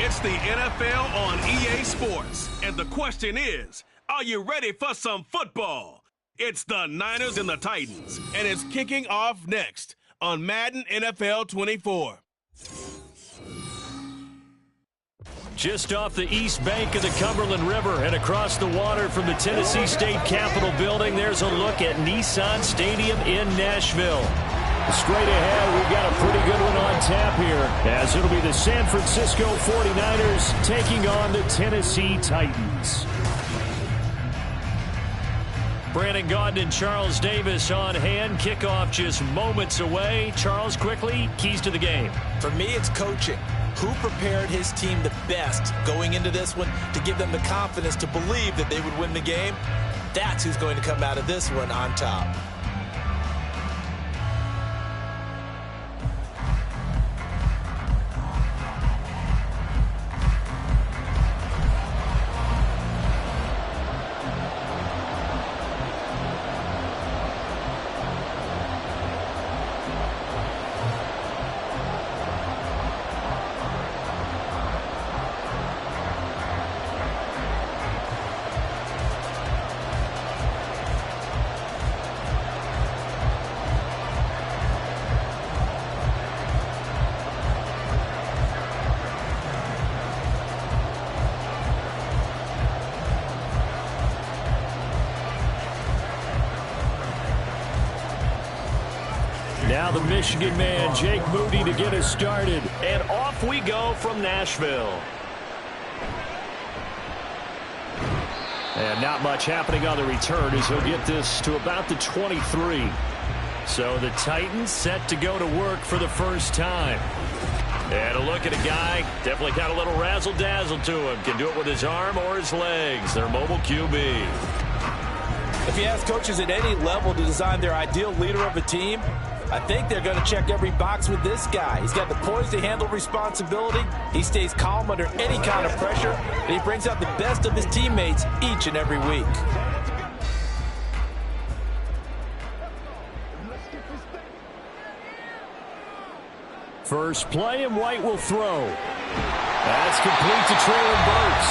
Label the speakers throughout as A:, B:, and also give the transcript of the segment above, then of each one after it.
A: It's the NFL on EA Sports. And the question is, are you ready for some football? It's the Niners and the Titans. And it's kicking off next on Madden NFL 24.
B: Just off the east bank of the Cumberland River and across the water from the Tennessee State Capitol building, there's a look at Nissan Stadium in Nashville. Straight ahead, we've got a pretty good one on tap here, as it'll be the San Francisco 49ers taking on the Tennessee Titans. Brandon Gaudin and Charles Davis on hand. Kickoff just moments away. Charles, quickly, keys to the game.
C: For me, it's coaching. Who prepared his team the best going into this one to give them the confidence to believe that they would win the game? That's who's going to come out of this one on top.
B: Now the Michigan man, Jake Moody, to get us started. And off we go from Nashville. And not much happening on the return as he'll get this to about the 23. So the Titans set to go to work for the first time. And a look at a guy, definitely got a little razzle-dazzle to him. Can do it with his arm or his legs. Their mobile QB.
C: If you ask coaches at any level to design their ideal leader of a team, I think they're going to check every box with this guy. He's got the poise to handle responsibility. He stays calm under any kind of pressure. And he brings out the best of his teammates each and every week.
B: First play, and White will throw. That's complete to Traylon Burks.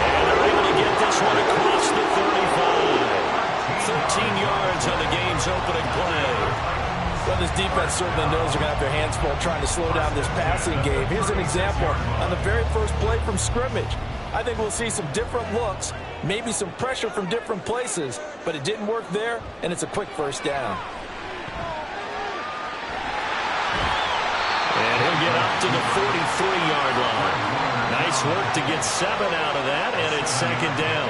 B: And they're able to get this one across the 35. 13 yards on the game's opening play.
C: Well, this defense certainly knows they're going to have their hands full trying to slow down this passing game. Here's an example on the very first play from scrimmage. I think we'll see some different looks, maybe some pressure from different places, but it didn't work there, and it's a quick first down.
B: And he'll get up to the 43-yard line. Nice work to get 7 out of that, and it's second down.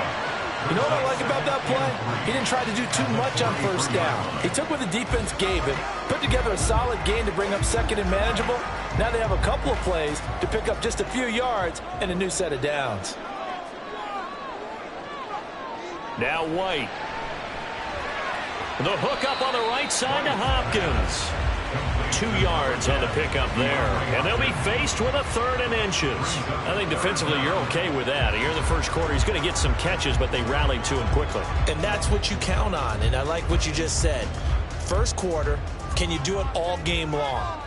C: You know what I like about that play? He didn't try to do too much on first down. He took what the defense gave him, put together a solid gain to bring up second and manageable. Now they have a couple of plays to pick up just a few yards and a new set of downs.
B: Now White. The hook up on the right side to Hopkins. 2 yards on the pickup there. And they'll be faced with a 3rd and inches. I think defensively you're okay with that. Here in the first quarter, he's going to get some catches, but they rallied to him quickly.
C: And that's what you count on, and I like what you just said. First quarter, can you do it all game long?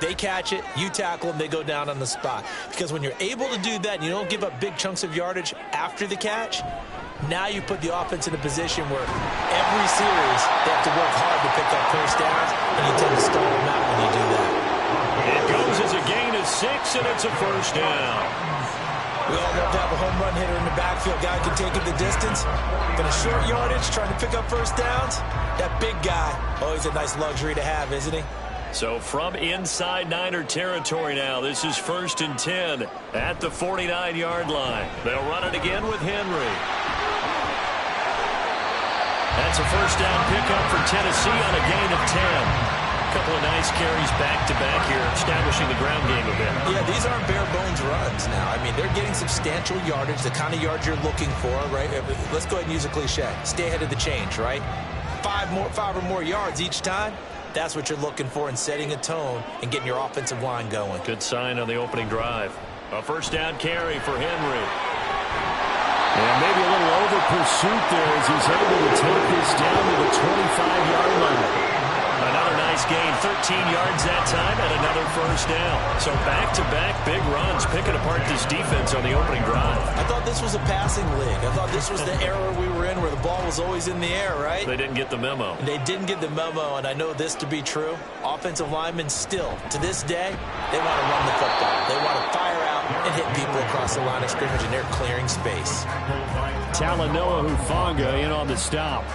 C: They catch it, you tackle them, they go down on the spot. Because when you're able to do that and you don't give up big chunks of yardage after the catch, now you put the offense in a position where every series they have to work hard to pick up first downs, and you tend to stall them out when you do that.
B: It goes as a gain of 6, and it's a first down.
C: We all love to have a home run hitter in the backfield. Guy can take it the distance. But a short yardage, trying to pick up first downs, that big guy, always a nice luxury to have, isn't he?
B: So from inside Niner territory now, this is 1st and 10 at the 49-yard line. They'll run it again with Henry. That's a first down pickup for Tennessee on a gain of 10. A couple of nice carries back-to-back here, establishing the ground game a bit.
C: Yeah, these aren't bare-bones runs now. I mean, they're getting substantial yardage, the kind of yards you're looking for, right? Let's go ahead and use a cliche. Stay ahead of the change, right? 5 or more yards each time. That's what you're looking for in setting a tone and getting your offensive line going.
B: Good sign on the opening drive. A first down carry for Henry. And maybe a little over pursuit there as he's able to take this down to the 25-yard line. Another nice Nice gain, 13 yards that time, and another first down. So back-to-back big runs, picking apart this defense on the opening drive.
C: I thought this was a passing league. I thought this was the era we were in where the ball was always in the air, right?
B: They didn't get the memo.
C: They didn't get the memo, and I know this to be true. Offensive linemen still, to this day, they want to run the football. They want to fire out and hit people across the line of scrimmage, and they're clearing space.
B: Talanoa Hufanga in on the stop.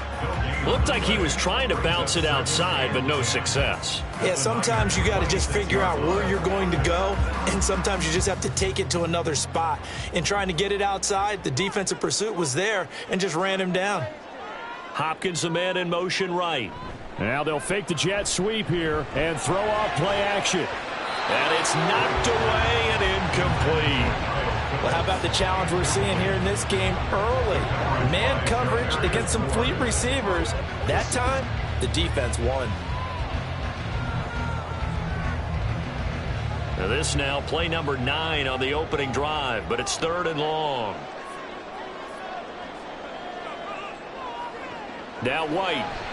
B: Looked like he was trying to bounce it outside, but no success.
C: Yeah, sometimes you got to just figure out where you're going to go, and sometimes you just have to take it to another spot. In trying to get it outside, the defensive pursuit was there and just ran him down.
B: Hopkins, the man in motion right. Now they'll fake the jet sweep here and throw off play action. And it's knocked away and incomplete.
C: Well, how about the challenge we're seeing here in this game early? Man coverage against some fleet receivers. That time, the defense won.
B: Now this now play number 9 on the opening drive, but it's 3rd and long. Now White.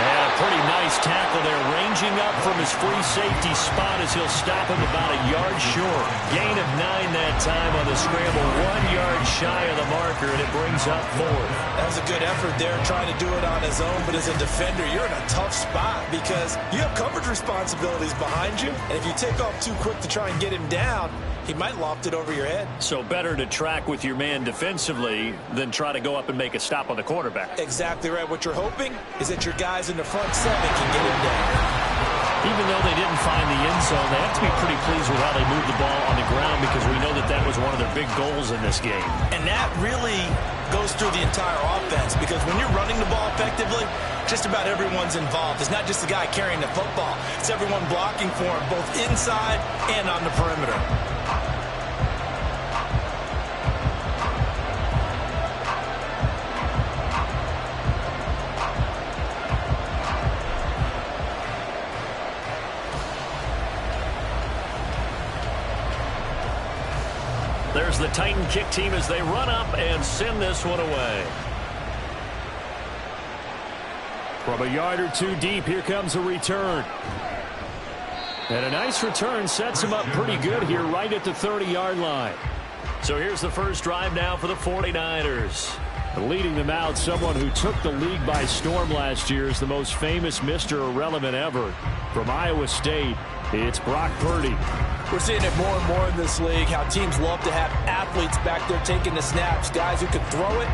B: And a pretty nice tackle there, ranging up from his free safety spot as he'll stop him about a yard short. Gain of 9 that time on the scramble, 1 yard shy of the marker, and it brings up 4th.
C: That was a good effort there, trying to do it on his own, but as a defender, you're in a tough spot because you have coverage responsibilities behind you, and if you take off too quick to try and get him down, he might loft it over your head.
B: So better to track with your man defensively than try to go up and make a stop on the quarterback.
C: Exactly right. What you're hoping is that your guys in the front 7 can get him down.
B: Even though they didn't find the end zone, they have to be pretty pleased with how they moved the ball on the ground because we know that that was one of their big goals in this game.
C: And that really goes through the entire offense because when you're running the ball effectively, just about everyone's involved. It's not just the guy carrying the football. It's everyone blocking for him, both inside and on the perimeter.
B: There's the Titan kick team as they run up and send this one away. From a yard or 2 deep, here comes a return. And a nice return sets him up pretty good here right at the 30-yard line. So here's the first drive now for the 49ers. Leading them out, someone who took the league by storm last year is the most famous Mr. Irrelevant ever. From Iowa State, it's Brock Purdy.
C: We're seeing it more and more in this league, how teams love to have athletes back there taking the snaps, guys who can throw it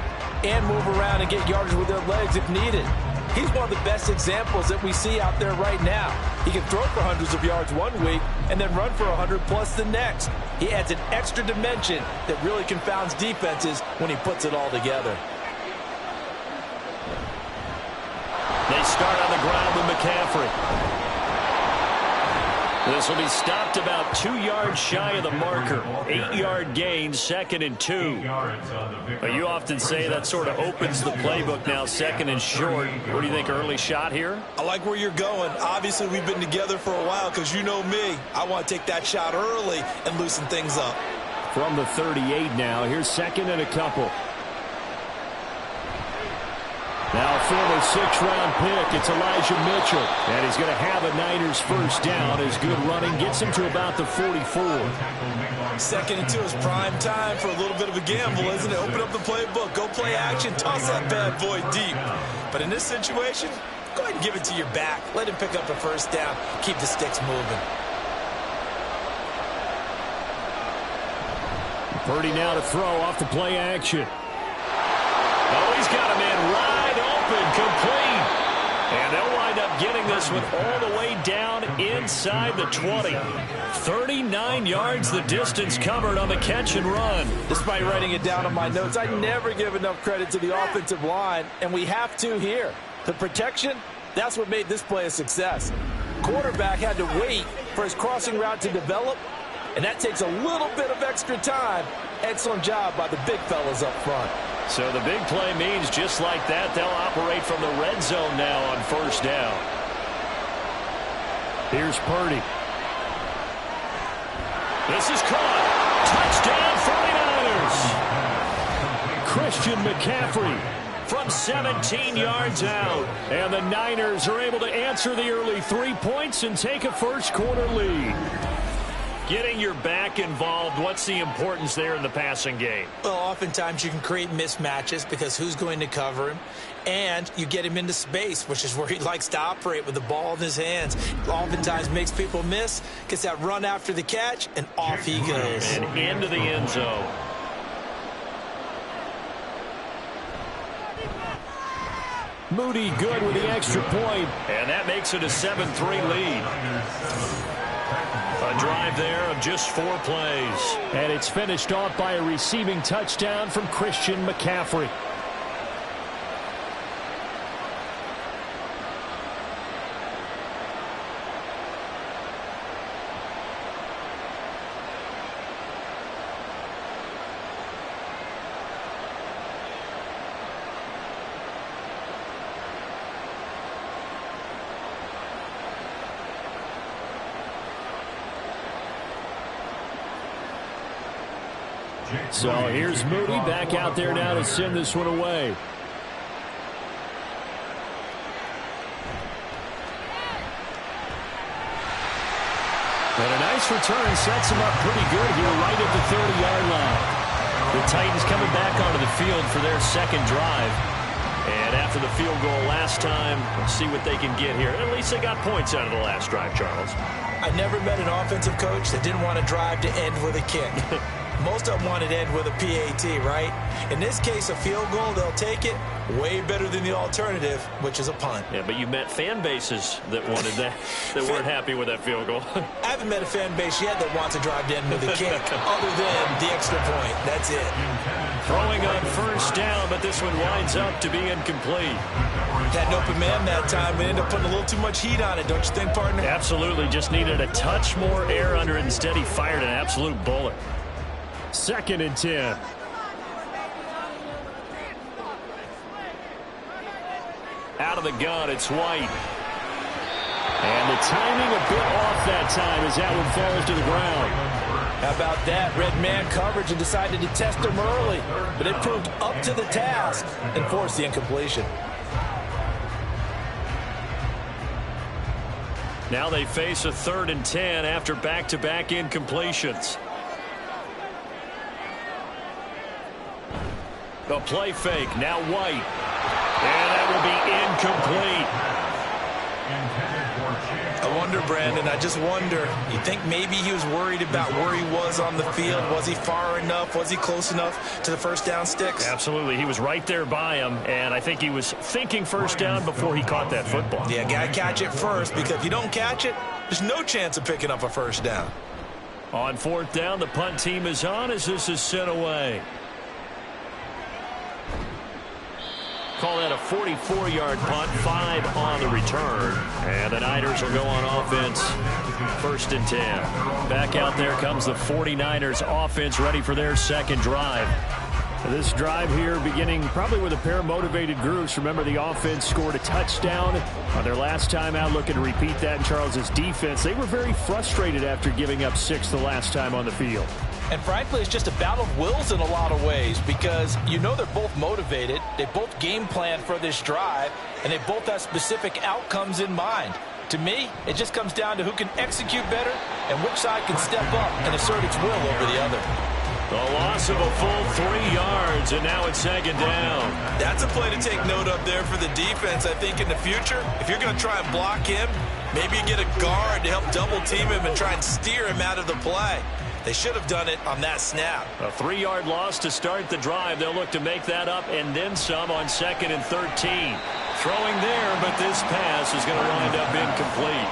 C: and move around and get yardage with their legs if needed. He's one of the best examples that we see out there right now. He can throw for hundreds of yards one week and then run for 100+ the next. He adds an extra dimension that really confounds defenses when he puts it all together.
B: They start on the ground with McCaffrey. This will be stopped about 2 yards shy of the marker. 8-yard gain, 2nd and 2. But you often say that sort of opens the playbook now, 2nd and short. What do you think, early shot here?
C: I like where you're going. Obviously, we've been together for a while because you know me. I want to take that shot early and loosen things up.
B: From the 38 now, here's 2nd and a couple. Now, former 6th-round pick, it's Elijah Mitchell. And he's going to have a Niners first down. His good running gets him to about the 44.
C: 2nd and 2 is prime time for a little bit of a gamble, isn't it? Open up the playbook, go play action, toss that bad boy deep. But in this situation, go ahead and give it to your back. Let him pick up a first down. Keep the sticks moving.
B: Purdy now to throw off the play action. Oh, he's got a man wide open, complete. And they'll wind up getting this one all the way down inside the 20. 39 yards the distance covered on the catch and run.
C: Despite writing it down on my notes, I never give enough credit to the offensive line, and we have to here. The protection, that's what made this play a success. Quarterback had to wait for his crossing route to develop, and that takes a little bit of extra time. Excellent job by the big fellas up front.
B: So the big play means just like that, they'll operate from the red zone now on first down. Here's Purdy. This is caught. Touchdown 49ers. Christian McCaffrey from 17 yards out. And the Niners are able to answer the early 3 points and take a first quarter lead. Getting your back involved, what's the importance there in the passing game?
C: Well, oftentimes you can create mismatches because who's going to cover him? And you get him into space, which is where he likes to operate with the ball in his hands. Oftentimes makes people miss, gets that run after the catch, and off he goes.
B: And into the end zone. Moody good with the extra point. And that makes it a 7-3 lead. A drive there of just 4 plays. And it's finished off by a receiving touchdown from Christian McCaffrey. So here's Moody back out there now to send this one away. And a nice return sets him up pretty good here right at the 30-yard line. The Titans coming back onto the field for their second drive. And after the field goal last time, let's see what they can get here. At least they got points out of the last drive, Charles.
C: I never met an offensive coach that didn't want to drive to end with a kick. Most of them want it to end with a PAT, right? In this case, a field goal, they'll take it. Way better than the alternative, which is a punt.
B: Yeah, but you met fan bases that wanted that, that weren't happy with that field goal.
C: I haven't met a fan base yet that wants to drive to end with a kick, other than the extra point. That's it.
B: Throwing on first down, but this one winds up to be incomplete.
C: Had an open man that time, but ended up putting a little too much heat on it, don't you think, partner?
B: Absolutely, just needed a touch more air under it. Instead, he fired an absolute bullet. 2nd and 10. Out of the gun, it's White. And the timing a bit off that time as that one falls to the ground.
C: How about that? Red man coverage and decided to test him early. But it proved up to the task and forced the incompletion.
B: Now they face a 3rd and 10 after back-to-back incompletions. The play fake, now White. And that will be incomplete.
C: I wonder, Brandon, I just wonder, you think maybe he was worried about where he was on the field? Was he far enough? Was he close enough to the first down sticks?
B: Absolutely. He was right there by him, and I think he was thinking first down before he caught that football.
C: Yeah, got to catch it first, because if you don't catch it, there's no chance of picking up a first down.
B: On 4th down, the punt team is on as this is sent away. Call that a 44-yard punt, 5 on the return. And the Niners will go on offense, 1st and 10. Back out there comes the 49ers offense ready for their second drive. This drive here beginning probably with a pair of motivated groups. Remember, the offense scored a touchdown on their last time out, looking to repeat that in Charles's defense. They were very frustrated after giving up 6 the last time on the field.
C: And frankly, it's just a battle of wills in a lot of ways because you know they're both motivated, they both game plan for this drive, and they both have specific outcomes in mind. To me, it just comes down to who can execute better and which side can step up and assert its will over the other.
B: The loss of a full 3 yards, and now it's 2nd down.
C: That's a play to take note of there for the defense, I think, in the future. If you're going to try and block him, maybe you get a guard to help double team him and try and steer him out of the play. They should have done it on that snap.
B: A 3-yard loss to start the drive. They'll look to make that up and then some on 2nd and 13. Throwing there, but this pass is going to wind up incomplete.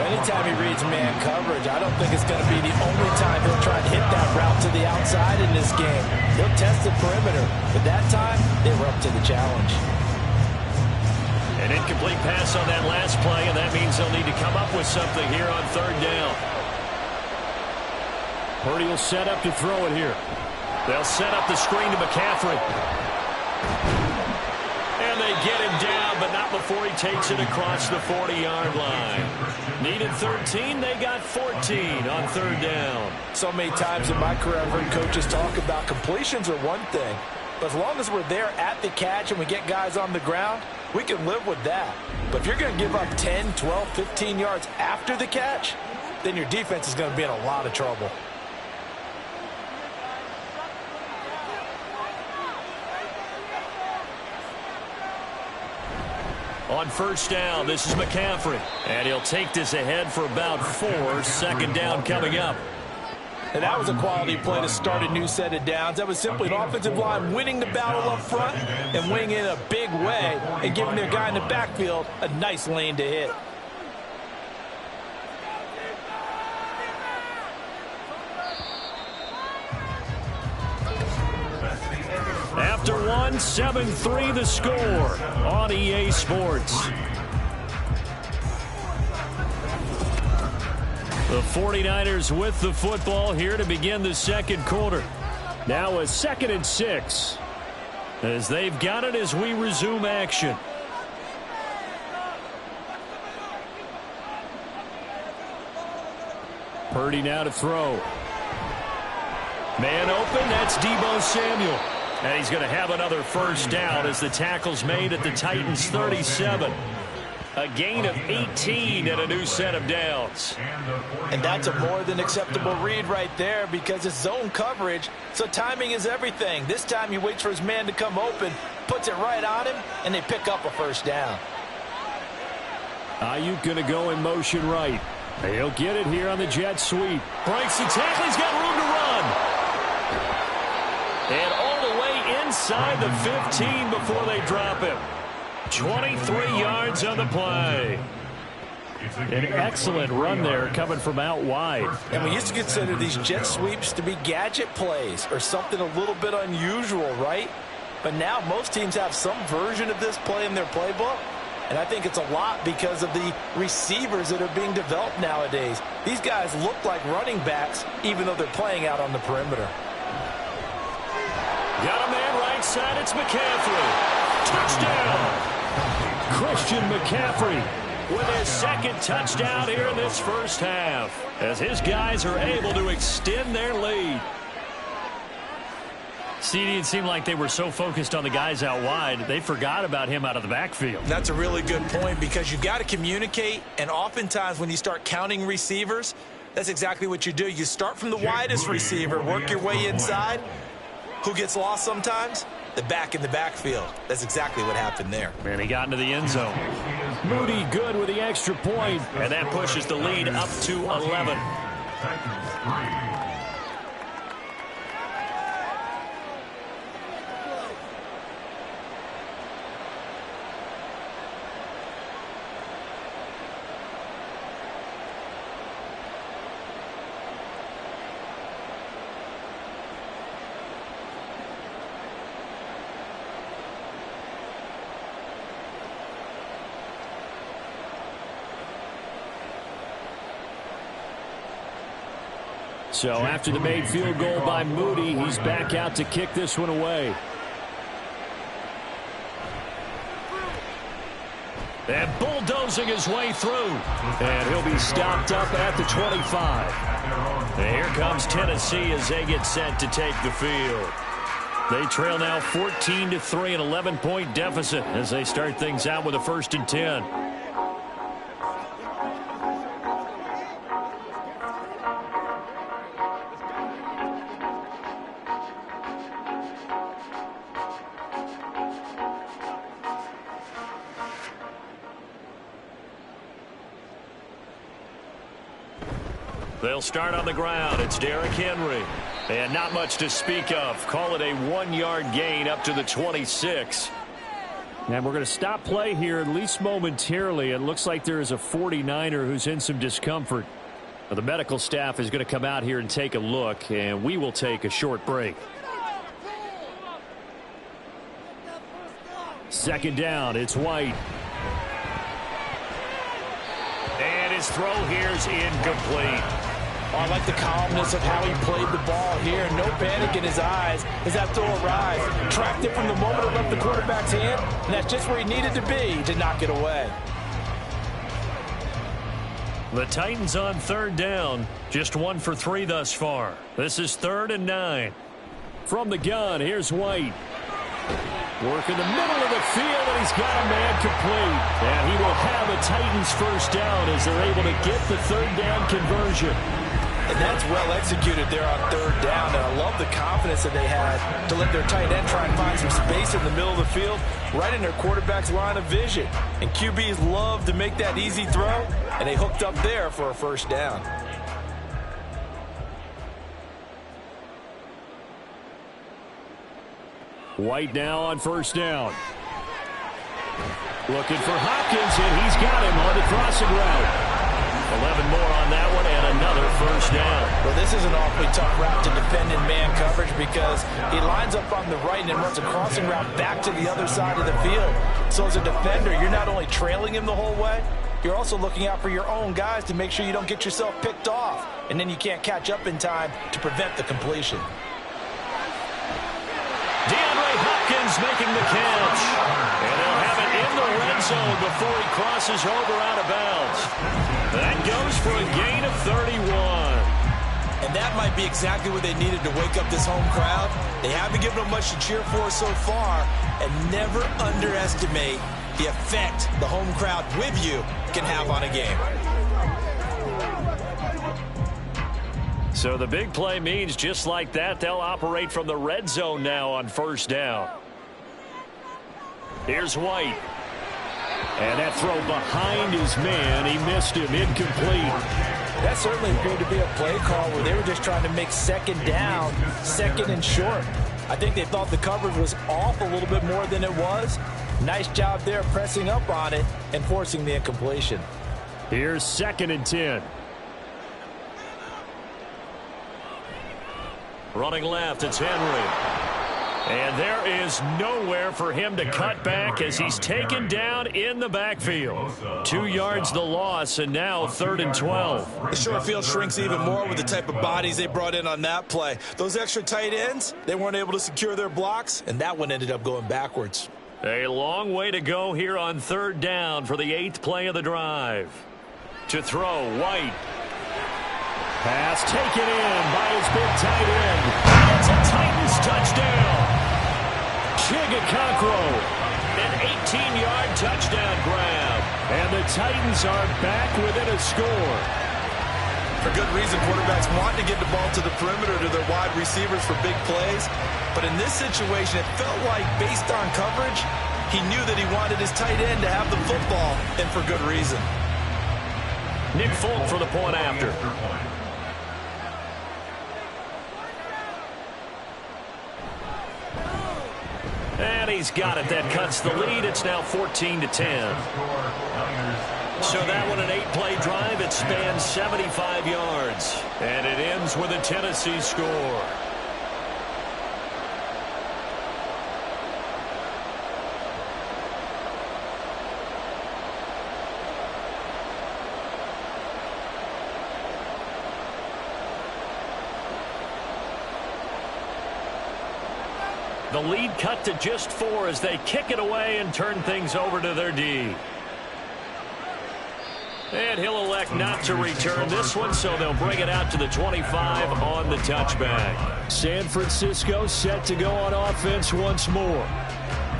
C: Anytime he reads man coverage, I don't think it's going to be the only time he'll try and hit that route to the outside in this game. He'll test the perimeter, but that time they were up to the challenge.
B: An incomplete pass on that last play, and that means they'll need to come up with something here on 3rd down. Purdy will set up to throw it here. They'll set up the screen to McCaffrey. And they get him down, but not before he takes it across the 40-yard line. Needed 13, they got 14 on 3rd down.
C: So many times in my career I've heard coaches talk about completions are one thing. But as long as we're there at the catch and we get guys on the ground, we can live with that. But if you're going to give up 10, 12, 15 yards after the catch, then your defense is going to be in a lot of trouble.
B: On first down, this is McCaffrey. And he'll take this ahead for about 4. Second down coming up.
C: And that was a quality play to start a new set of downs. That was simply an offensive line winning the battle up front and winning in a big way and giving their guy in the backfield a nice lane to hit.
B: After 1, 7-3 the score on EA Sports. The 49ers with the football here to begin the second quarter. Now a 2nd and 6 as they've got it as we resume action. Purdy now to throw. Man open, that's Deebo Samuel. And he's going to have another first down as the tackle's made at the Titans' 37. A gain of 18 and a new set of downs.
C: And that's a more than acceptable read right there because it's zone coverage, so timing is everything. This time he waits for his man to come open, puts it right on him, and they pick up a first down.
B: Ayuk going to go in motion right. He'll get it here on the jet sweep. Breaks the tackle. He's got room to run. And all the way inside the 15 before they drop him. 23 yards on the play. An excellent run there coming from out wide.
C: And we used to consider these jet sweeps to be gadget plays or something a little bit unusual, right? But now most teams have some version of this play in their playbook. And I think it's a lot because of the receivers that are being developed nowadays. These guys look like running backs even though they're playing out on the perimeter.
B: Got a man right side. It's McCaffrey. Touchdown. Christian McCaffrey with his second touchdown here in this first half as his guys are able to extend their lead. CD, it seemed like they were so focused on the guys out wide, they forgot about him out of the backfield.
C: That's a really good point because you've got to communicate, and oftentimes when you start counting receivers, that's exactly what you do. You start from the widest receiver, work your way inside. Who gets lost sometimes? The back in the backfield. That's exactly what happened there.
B: And he got into the end zone. Moody good with the extra point, and that pushes the lead up to 11. So after the made field goal by Moody, he's back out to kick this one away. And bulldozing his way through. And he'll be stopped up at the 25. And here comes Tennessee as they get set to take the field. They trail now 14-3, an 11-point deficit as they start things out with a 1st and 10. They'll start on the ground. It's Derrick Henry. And not much to speak of. Call it a 1-yard gain up to the 26. And we're going to stop play here at least momentarily. It looks like there is a 49er who's in some discomfort. Well, the medical staff is going to come out here and take a look, and we will take a short break. 2nd down. It's White. And his throw here's incomplete.
C: Oh, I like the calmness of how he played the ball here. No panic in his eyes as that throw arrived. Tracked it from the moment it left the quarterback's hand, and that's just where he needed to be to knock it away.
B: The Titans on 3rd down. Just 1 for 3 thus far. This is 3rd and 9. From the gun, here's White. Working the middle of the field, and he's got a man complete. And he will have a Titans first down as they're able to get the third down conversion.
C: And that's well executed there on third down. And I love the confidence that they had to let their tight end try and find some space in the middle of the field, right in their quarterback's line of vision. And QBs love to make that easy throw, and they hooked up there for a first down.
B: White now on first down. Looking for Hopkins, and he's got him on the crossing route. 11 more on that one, and another first down.
C: Well, this is an awfully tough route to defend in man coverage because he lines up on the right and then runs a crossing route back to the other side of the field. So as a defender, you're not only trailing him the whole way, you're also looking out for your own guys to make sure you don't get yourself picked off. And then you can't catch up in time to prevent the completion.
B: Hopkins making the catch. And they'll have it in the red zone before he crosses over out of bounds. That goes for a gain of 31.
C: And that might be exactly what they needed to wake up this home crowd. They haven't given them much to cheer for so far. And never underestimate the effect the home crowd with you can have on a game.
B: So the big play means just like that, they'll operate from the red zone now on first down. Here's White. And that throw behind his man. He missed him. Incomplete.
C: That certainly appeared to be a play call where they were just trying to make second down, second and short. I think they thought the coverage was off a little bit more than it was. Nice job there pressing up on it and forcing the incompletion.
B: Here's 2nd and 10. Running left, it's Henry. And there is nowhere for him to cut back as he's taken down in the backfield. 2 yards the loss, and now 3rd and 12.
C: The short field shrinks even more with the type of bodies they brought in on that play. Those extra tight ends, they weren't able to secure their blocks, and that one ended up going backwards.
B: A long way to go here on 3rd down for the 8th play of the drive. To throw, White. Pass taken in by his big tight end. It's a Titans touchdown. Wk1, an 18-yard touchdown grab. And the Titans are back within a score.
C: For good reason, quarterbacks want to get the ball to the perimeter to their wide receivers for big plays. But in this situation, it felt like based on coverage, he knew that he wanted his tight end to have the football, and for good reason.
B: Nick Folk for the point after. And he's got it. That cuts the lead. It's now 14-10. So that one, an 8-play drive. It spans 75 yards. And it ends with a Tennessee score. The lead cut to just 4 as they kick it away and turn things over to their D. And he'll elect not to return this one, so they'll bring it out to the 25 on the touchback. San Francisco set to go on offense once more.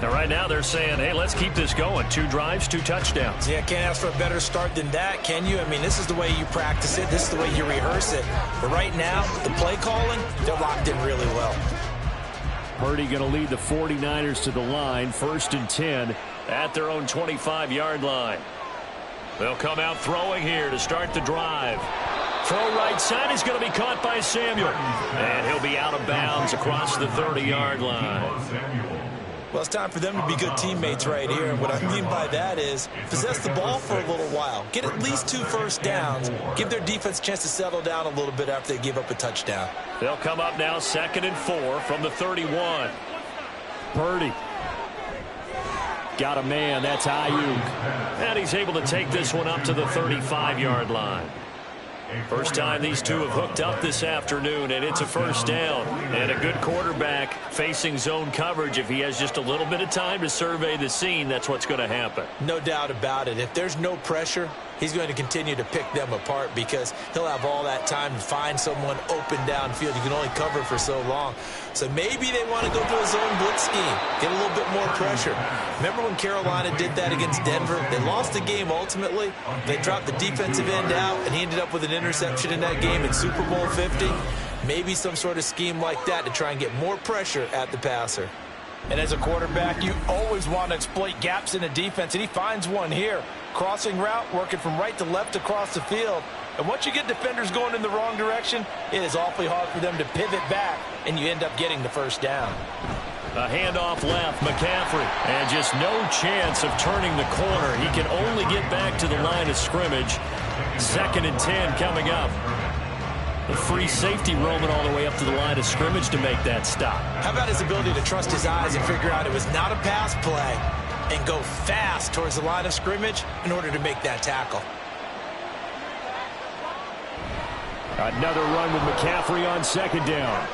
B: Now, right now they're saying, hey, let's keep this going. 2 drives, 2 touchdowns.
C: Yeah, can't ask for a better start than that, can you? I mean, this is the way you practice it. This is the way you rehearse it. But right now, the play calling, they're locked in really well.
B: Purdy going to lead the 49ers to the line. 1st and 10 at their own 25-yard line. They'll come out throwing here to start the drive. Throw right side is going to be caught by Samuel. And he'll be out of bounds across the 30-yard line.
C: Well, it's time for them to be good teammates right here. And what I mean by that is possess the ball for a little while. Get at least 2 first downs. Give their defense a chance to settle down a little bit after they give up a touchdown.
B: They'll come up now 2nd and 4 from the 31. Purdy. Got a man. That's Ayuk. And he's able to take this one up to the 35-yard line. First time these two have hooked up this afternoon, and it's a first down. And a good quarterback facing zone coverage. If he has just a little bit of time to survey the scene, that's what's going to happen.
C: No doubt about it. If there's no pressure, he's going to continue to pick them apart because he'll have all that time to find someone open downfield. You can only cover for so long. So maybe they want to go to a zone blitz scheme, get a little bit more pressure. Remember when Carolina did that against Denver? They lost the game ultimately. They dropped the defensive end out, and he ended up with an interception in that game in Super Bowl 50. Maybe some sort of scheme like that to try and get more pressure at the passer.
D: And as a quarterback, you always want to exploit gaps in the defense, and he finds one here. Crossing route, working from right to left across the field. And once you get defenders going in the wrong direction, it is awfully hard for them to pivot back, and you end up getting the first down.
B: A handoff left, McCaffrey, and just no chance of turning the corner. He can only get back to the line of scrimmage. 2nd and 10 coming up. The free safety roaming all the way up to the line of scrimmage to make that stop.
C: How about his ability to trust his eyes and figure out it was not a pass play and go fast towards the line of scrimmage in order to make that tackle?
B: Another run with McCaffrey on 2nd down.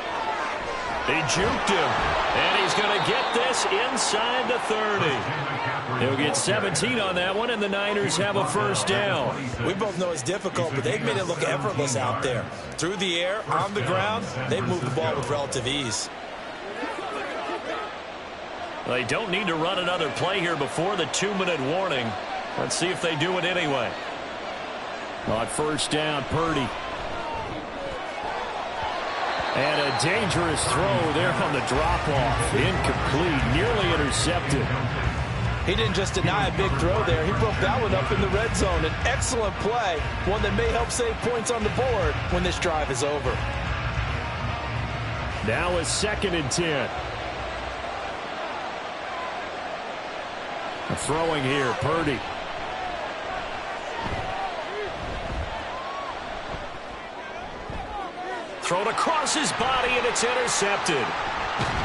B: They juked him, and he's going to get this inside the 30. He'll get 17 on that one, and the Niners have a first down.
C: We both know it's difficult, but they've made it look effortless out there. Through the air, on the ground, they've moved the ball with relative ease.
B: They don't need to run another play here before the 2-minute warning. Let's see if they do it anyway. On 1st down, Purdy. And a dangerous throw there on the drop-off. Incomplete, nearly intercepted.
D: He didn't just deny a big throw there. He broke that one up in the red zone. An excellent play, one that may help save points on the board when this drive is over.
B: Now a 2nd and 10. Throwing here, Purdy. Thrown across his body, and it's intercepted.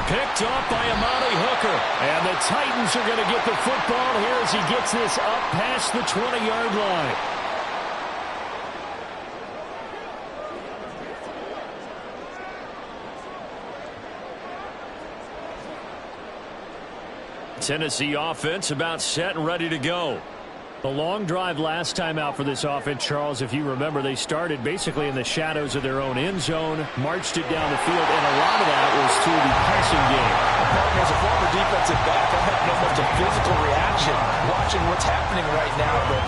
B: Picked off by Amani Hooker. And the Titans are going to get the football here as he gets this up past the 20-yard line. Tennessee offense about set and ready to go. The long drive last time out for this offense, Charles, if you remember, they started basically in the shadows of their own end zone, marched it down the field, and a lot of that was through the passing game.
D: As a former defensive back, I have almost a physical reaction watching what's happening right now. But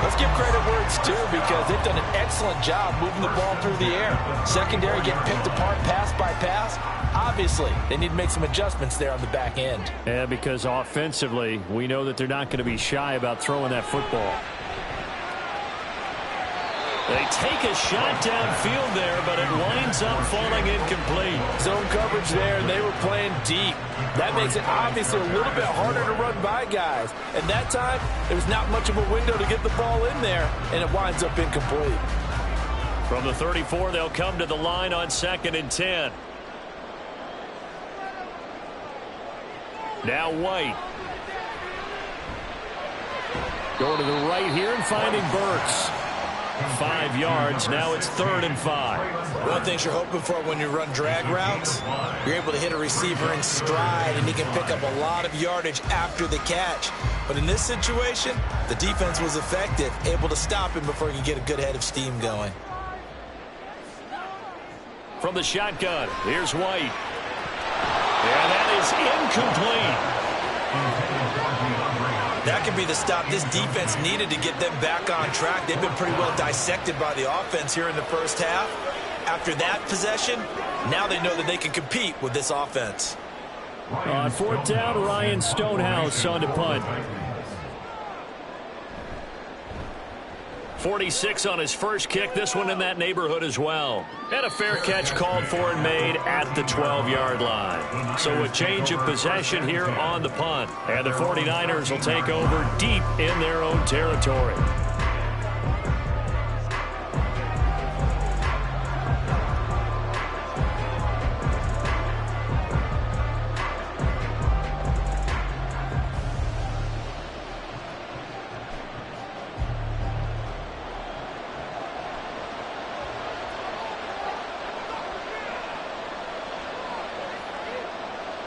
D: let's give credit where it's due because they've done an excellent job moving the ball through the air. Secondary getting picked apart pass by pass. Obviously, they need to make some adjustments there on the back end.
B: Yeah, because offensively, we know that they're not going to be shy about throwing that football. They take a shot downfield there, but it winds up falling incomplete.
D: Zone coverage there, and they were playing deep. That makes it obviously a little bit harder to run by guys. And that time, there was not much of a window to get the ball in there, and it winds up incomplete.
B: From the 34, they'll come to the line on 2nd and 10. Now White. Going to the right here and finding Burks. 5 yards. Now it's 3rd and 5.
C: One thing you're hoping for when you run drag routes, you're able to hit a receiver in stride, and he can pick up a lot of yardage after the catch. But in this situation, the defense was effective, able to stop him before he can get a good head of steam going.
B: From the shotgun, here's White. And that is incomplete.
C: That could be the stop this defense needed to get them back on track. They've been pretty well dissected by the offense here in the first half. After that possession, now they know that they can compete with this offense.
B: On 4th down, Ryan Stonehouse on to punt. 46 on his first kick. This one in that neighborhood as well. And a fair catch called for and made at the 12-yard line. So a change of possession here on the punt. And the 49ers will take over deep in their own territory.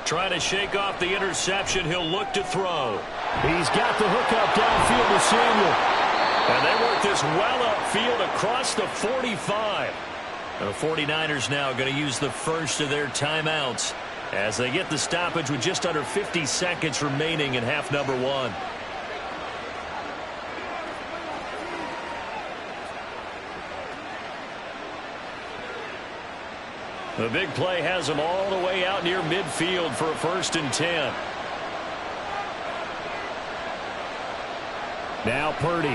B: Trying to shake off the interception. He'll look to throw. He's got the hookup downfield to Samuel. And they work this well upfield across the 45. The 49ers now going to use the first of their timeouts as they get the stoppage with just under 50 seconds remaining in half number one. The big play has them all the way out near midfield for a 1st and 10. Now Purdy.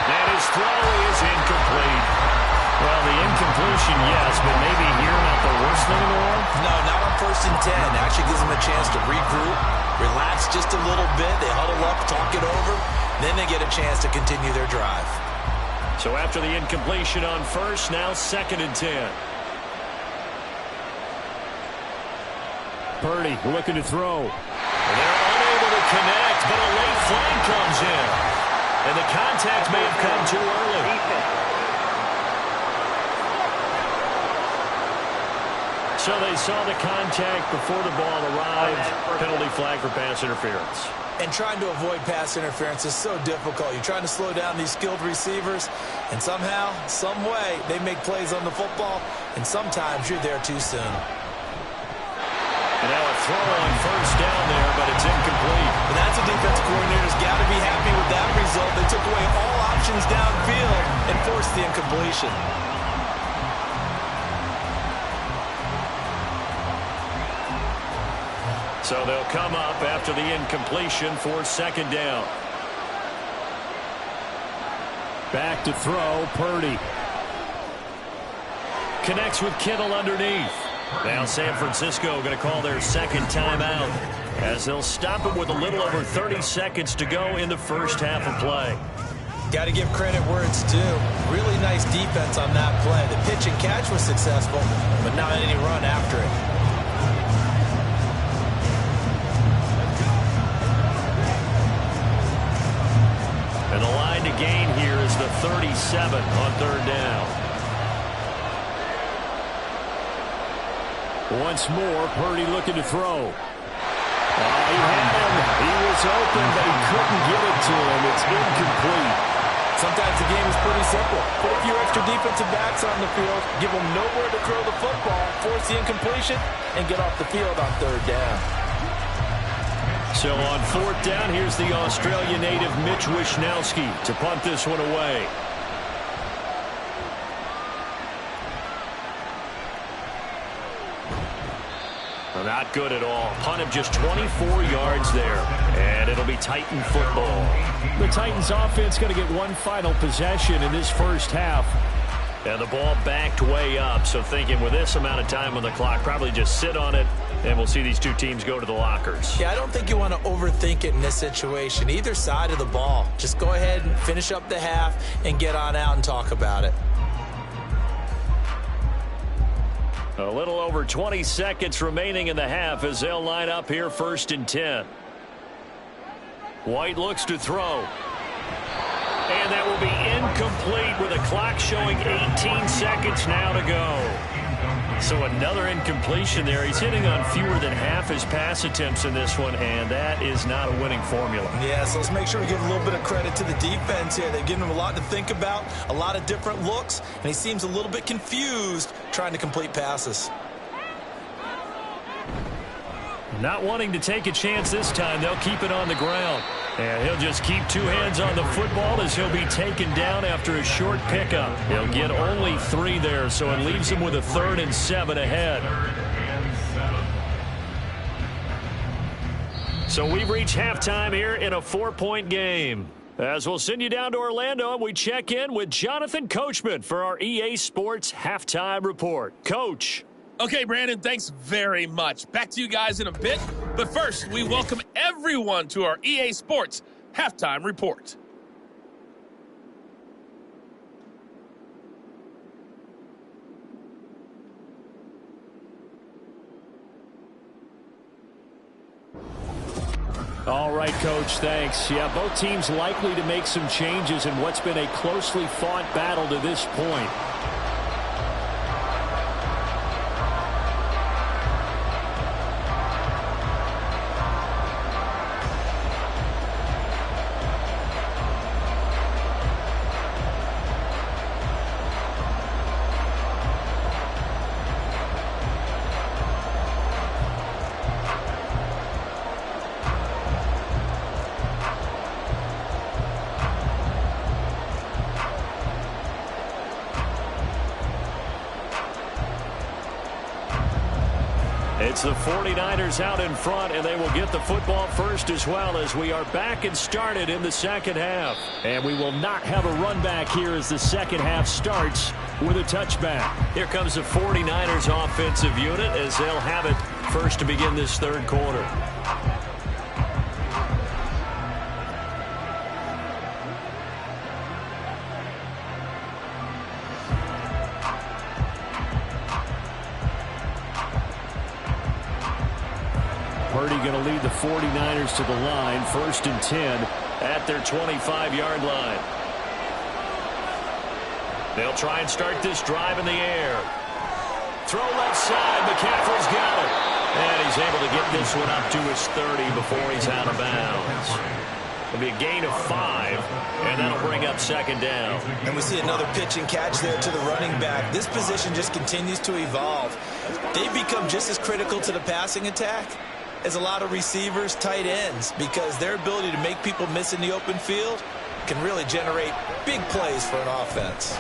B: And his throw is incomplete. Well, the incompletion, yes, but maybe here not the worst thing in the world?
C: No, not on 1st and 10. Actually gives them a chance to regroup, relax just a little bit. They huddle up, talk it over. Then they get a chance to continue their drive.
B: So after the incompletion on 1st, now 2nd and 10. Purdy looking to throw. They're unable to connect, but a late flag comes in. And the contact may have come too early. So they saw the contact before the ball arrived. Penalty flag for pass interference.
C: And trying to avoid pass interference is so difficult. You're trying to slow down these skilled receivers, and somehow, some way, they make plays on the football, and sometimes you're there too soon.
B: And now a throw on 1st down there, but it's incomplete.
C: But that's a defense coordinator's got to be happy with that result. They took away all options downfield and forced the incompletion.
B: So they'll come up after the incompletion for 2nd down. Back to throw, Purdy. Connects with Kittle underneath. Now San Francisco going to call their 2nd timeout as they'll stop it with a little over 30 seconds to go in the 1st half of play.
C: Got to give credit where it's due. Really nice defense on that play. The pitch and catch was successful, but not any run after it.
B: And the line to gain here is the 37 on 3rd down. Once more, Purdy looking to throw. He had him. He was open, but he couldn't get it to him. It's incomplete.
D: Sometimes the game is pretty simple. Put a few extra defensive backs on the field, give them nowhere to throw the football, force the incompletion, and get off the field on 3rd down.
B: So on 4th down, here's the Australia native Mitch Wishnowsky to punt this one away. Well, not good at all. Punt of just 24 yards there. And it'll be Titan football. The Titans offense going to get one final possession in this 1st half. And the ball backed way up. So thinking with this amount of time on the clock, probably just sit on it. And we'll see these two teams go to the lockers.
C: Yeah, I don't think you want to overthink it in this situation. Either side of the ball. Just go ahead and finish up the half and get on out and talk about it.
B: A little over 20 seconds remaining in the half as they'll line up here 1st and 10. White looks to throw. And that will be incomplete with a clock showing 18 seconds now to go. So another incompletion there. He's hitting on fewer than half his pass attempts in this one, and that is not a winning formula.
C: Yeah, so let's make sure we give a little bit of credit to the defense here. They've given him a lot to think about, a lot of different looks, and he seems a little bit confused trying to complete passes.
B: Not wanting to take a chance this time. They'll keep it on the ground. And he'll just keep two hands on the football as he'll be taken down after a short pickup. He'll get only 3 there, so it leaves him with a 3rd and 7 ahead. So we've reached halftime here in a 4-point game. As we'll send you down to Orlando, and we check in with Jonathan Coachman for our EA Sports Halftime Report. Coach.
E: Okay, Brandon, thanks very much. Back to you guys in a bit. But first, we welcome everyone to our EA Sports Halftime Report.
B: All right, Coach, thanks. Yeah, both teams likely to make some changes in what's been a closely fought battle to this point. It's the 49ers out in front, and they will get the football first as well as we are back and started in the second half. And we will not have a run back here as the second half starts with a touchback. Here comes the 49ers offensive unit as they'll have it first to begin this third quarter. Purdy going to lead the 49ers to the line, 1st and 10 at their 25-yard line. They'll try and start this drive in the air. Throw left side, McCaffrey's got it. And he's able to get this one up to his 30 before he's out of bounds. It'll be a gain of 5, and that'll bring up second down.
C: And we see another pitch and catch there to the running back. This position just continues to evolve. They've become just as critical to the passing attack as a lot of receivers, tight ends, because their ability to make people miss in the open field can really generate big plays for an offense.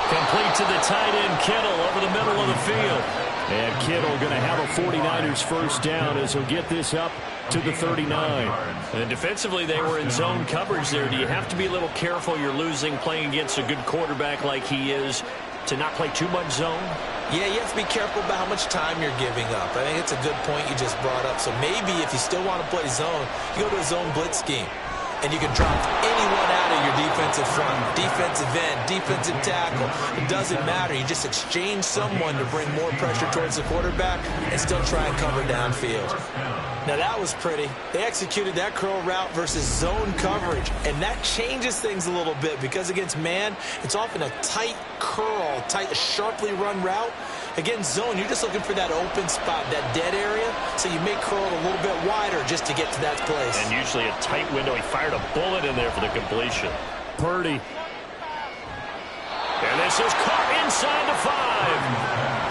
B: Complete to the tight end, Kittle, over the middle of the field. And Kittle going to have a 49ers first down as he'll get this up to the 39. And defensively, they were in zone coverage there. Do you have to be a little careful? You're losing playing against a good quarterback like he is to not play too much zone?
C: Yeah, you have to be careful about how much time you're giving up. I think it's a good point you just brought up. So maybe if you still want to play zone, you go to a zone blitz scheme. And you can drop anyone out of your defensive front, defensive end, defensive tackle. It doesn't matter. You just exchange someone to bring more pressure towards the quarterback and still try and cover downfield. Now, that was pretty. They executed that curl route versus zone coverage, and that changes things a little bit because against man, it's often a tight curl, tight, sharply run route. Against zone, you're just looking for that open spot, that dead area, so you may curl it a little bit wider just to get to that place.
B: And usually a tight window. He fired a bullet in there for the completion. Purdy. And this is caught inside the 5.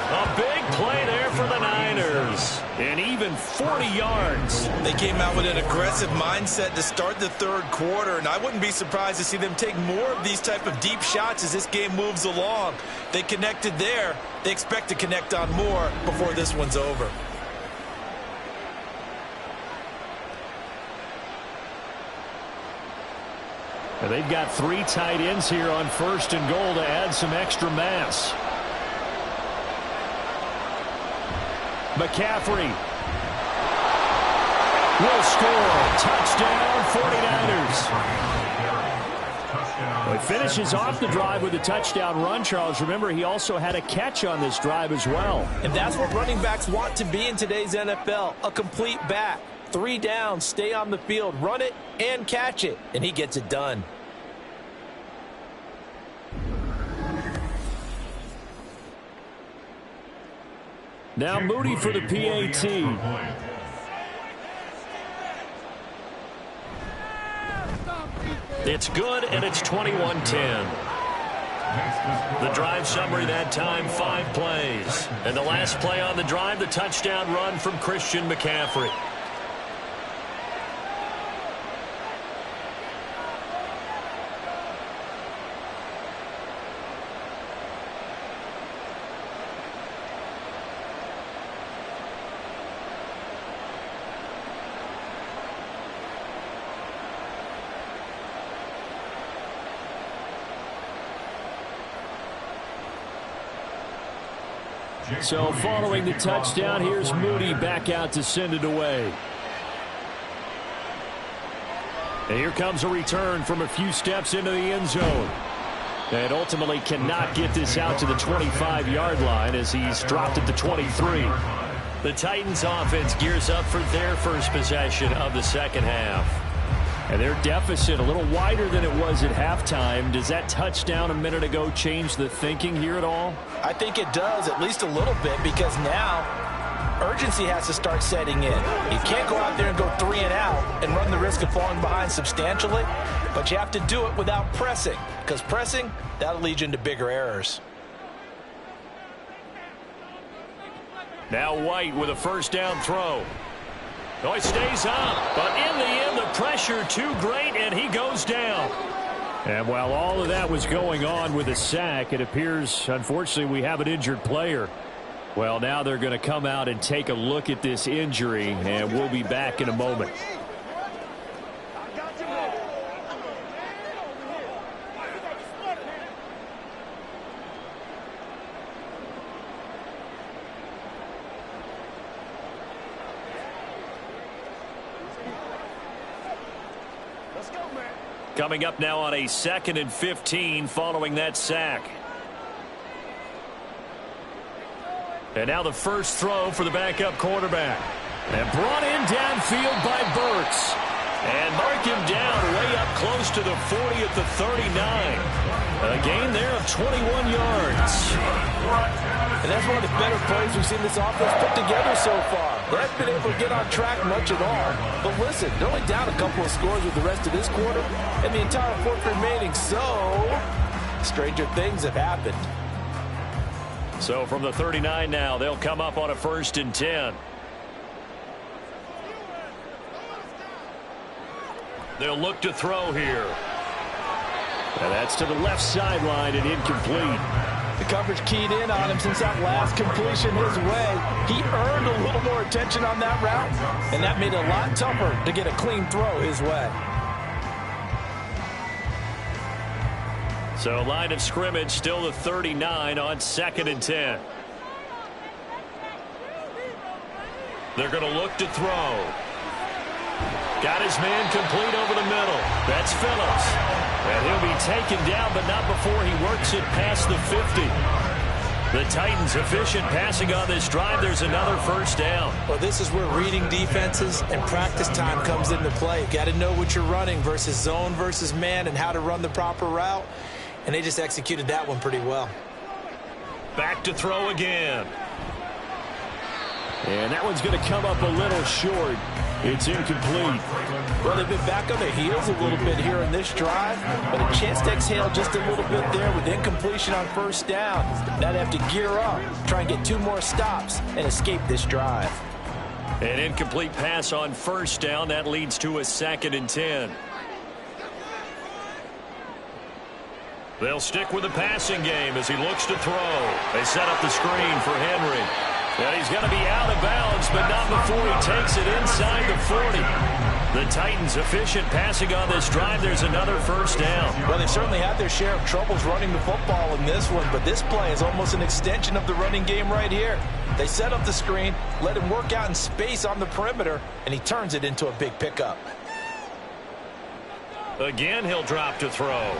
B: A big play there for the Niners. And even 40 yards.
C: They came out with an aggressive mindset to start the third quarter, and I wouldn't be surprised to see them take more of these type of deep shots as this game moves along. They connected there. They expect to connect on more before this one's over.
B: And they've got 3 tight ends here on 1st and goal to add some extra mass. McCaffrey will score. Touchdown, 49ers. Well, he finishes off the drive with a touchdown run, Charles. Remember, he also had a catch on this drive as well.
C: And that's what running backs want to be in today's NFL, a complete back. 3 down, stay on the field, run it, and catch it. And he gets it done.
B: Now Moody for the PAT. It's good, and it's 21-10. The drive summary that time, 5 plays. And the last play on the drive, the touchdown run from Christian McCaffrey. So following the touchdown, here's Moody back out to send it away. And here comes a return from a few steps into the end zone. And ultimately cannot get this out to the 25-yard line as he's dropped at the 23. The Titans offense gears up for their first possession of the second half. And their deficit a little wider than it was at halftime. Does that touchdown a minute ago change the thinking here at all?
C: I think it does, at least a little bit, because now urgency has to start setting in. You can't go out there and go 3 and out and run the risk of falling behind substantially, but you have to do it without pressing, because pressing, that'll lead you into bigger errors.
B: Now White with a first down throw. Oh, he stays up, but in the end, the pressure too great, and he goes down. And while all of that was going on with a sack, it appears, unfortunately, we have an injured player. Well, now they're going to come out and take a look at this injury, and we'll be back in a moment. Coming up now on a 2nd and 15 following that sack. And now the first throw for the backup quarterback. And brought in downfield by Burks. And mark him down way up close to the 40 at the 39. A gain there of 21 yards.
D: And that's one of the better plays we've seen this offense put together so far. They haven't been able to get on track much at all. But listen, they're only down a couple of scores with the rest of this quarter and the entire fourth remaining. So, stranger things have happened.
B: So from the 39 now, they'll come up on a 1st and 10. They'll look to throw here. And that's to the left sideline and incomplete.
D: The coverage keyed in on him since that last completion his way. He earned a little more attention on that route, and that made it a lot tougher to get a clean throw his way.
B: So line of scrimmage still the 39 on 2nd and 10. They're going to look to throw. Got his man complete over the middle. That's Phillips. And he'll be taken down, but not before he works it past the 50. The Titans efficient passing on this drive. There's another first down.
C: Well, this is where reading defenses and practice time comes into play. Got to know what you're running versus zone versus man and how to run the proper route. And they just executed that one pretty well.
B: Back to throw again. And that one's going to come up a little short. It's incomplete.
D: Well, they've been back on their heels a little bit here in this drive, but a chance to exhale just a little bit there with incompletion on first down. Now they have to gear up, try and get 2 more stops, and escape this drive.
B: An incomplete pass on first down. That leads to a 2nd and 10. They'll stick with the passing game as he looks to throw. They set up the screen for Henry. And he's going to be out of bounds, but not before he takes it inside the 40. The Titans efficient passing on this drive. There's another first down.
D: Well, they've certainly had their share of troubles running the football in this one, but this play is almost an extension of the running game right here. They set up the screen, let him work out in space on the perimeter, and he turns it into a big pickup.
B: Again, he'll drop to throw.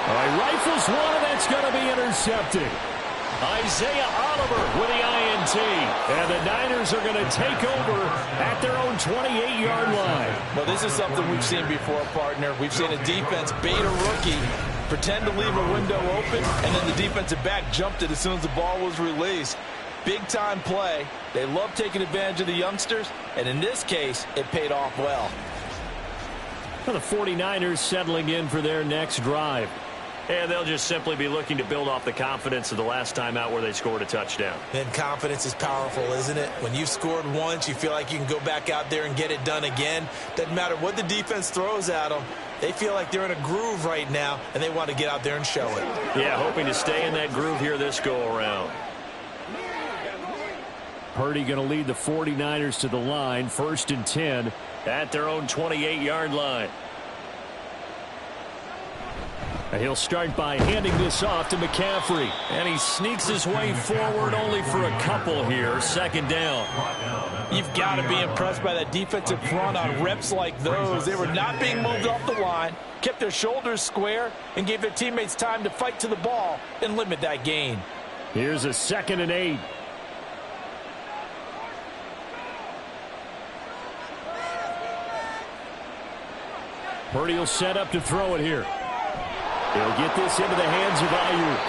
B: All right, rifles one, and that's going to be intercepted. Isaiah Oliver with the INT. And the Niners are going to take over at their own 28-yard line.
D: Well, this is something we've seen before, partner. We've seen a defense bait a rookie, pretend to leave a window open, and then the defensive back jumped it as soon as the ball was released. Big-time play. They love taking advantage of the youngsters, and in this case, it paid off well.
B: Well, the 49ers settling in for their next drive. And they'll just simply be looking to build off the confidence of the last time out where they scored a touchdown.
C: And confidence is powerful, isn't it? When you've scored once, you feel like you can go back out there and get it done again. Doesn't matter what the defense throws at them. They feel like they're in a groove right now, and they want to get out there and show it.
B: Yeah, hoping to stay in that groove here this go-around. Purdy going to lead the 49ers to the line. 1st and 10 at their own 28-yard line. He'll start by handing this off to McCaffrey. And he sneaks his way forward only for a couple here. 2nd down.
D: You've got to be impressed by that defensive front on reps like those. They were not being moved off the line, kept their shoulders square, and gave their teammates time to fight to the ball and limit that gain.
B: Here's a 2nd and 8. Purdy will set up to throw it here. He'll get this into the hands of Ayuk.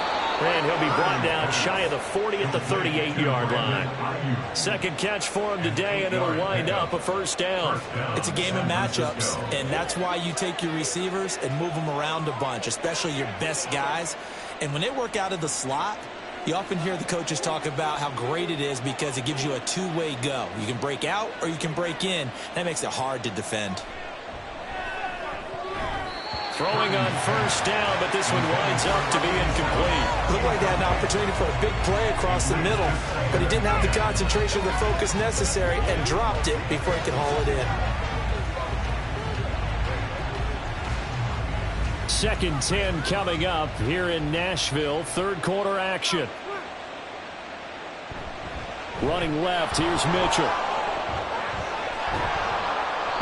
B: And he'll be brought down shy of the 40 at the 38-yard line. Second catch for him today, and it'll wind up a first down.
C: It's a game of matchups, and that's why you take your receivers and move them around a bunch, especially your best guys. And when they work out of the slot, you often hear the coaches talk about how great it is because it gives you a two-way go. You can break out or you can break in. That makes it hard to defend.
B: Throwing on first down, but this one winds up to be incomplete.
C: Looked like they had an opportunity for a big play across the middle, but he didn't have the concentration or the focus necessary and dropped it before he could haul it in.
B: 2nd 10 coming up here in Nashville. Third quarter action. Running left, here's Mitchell.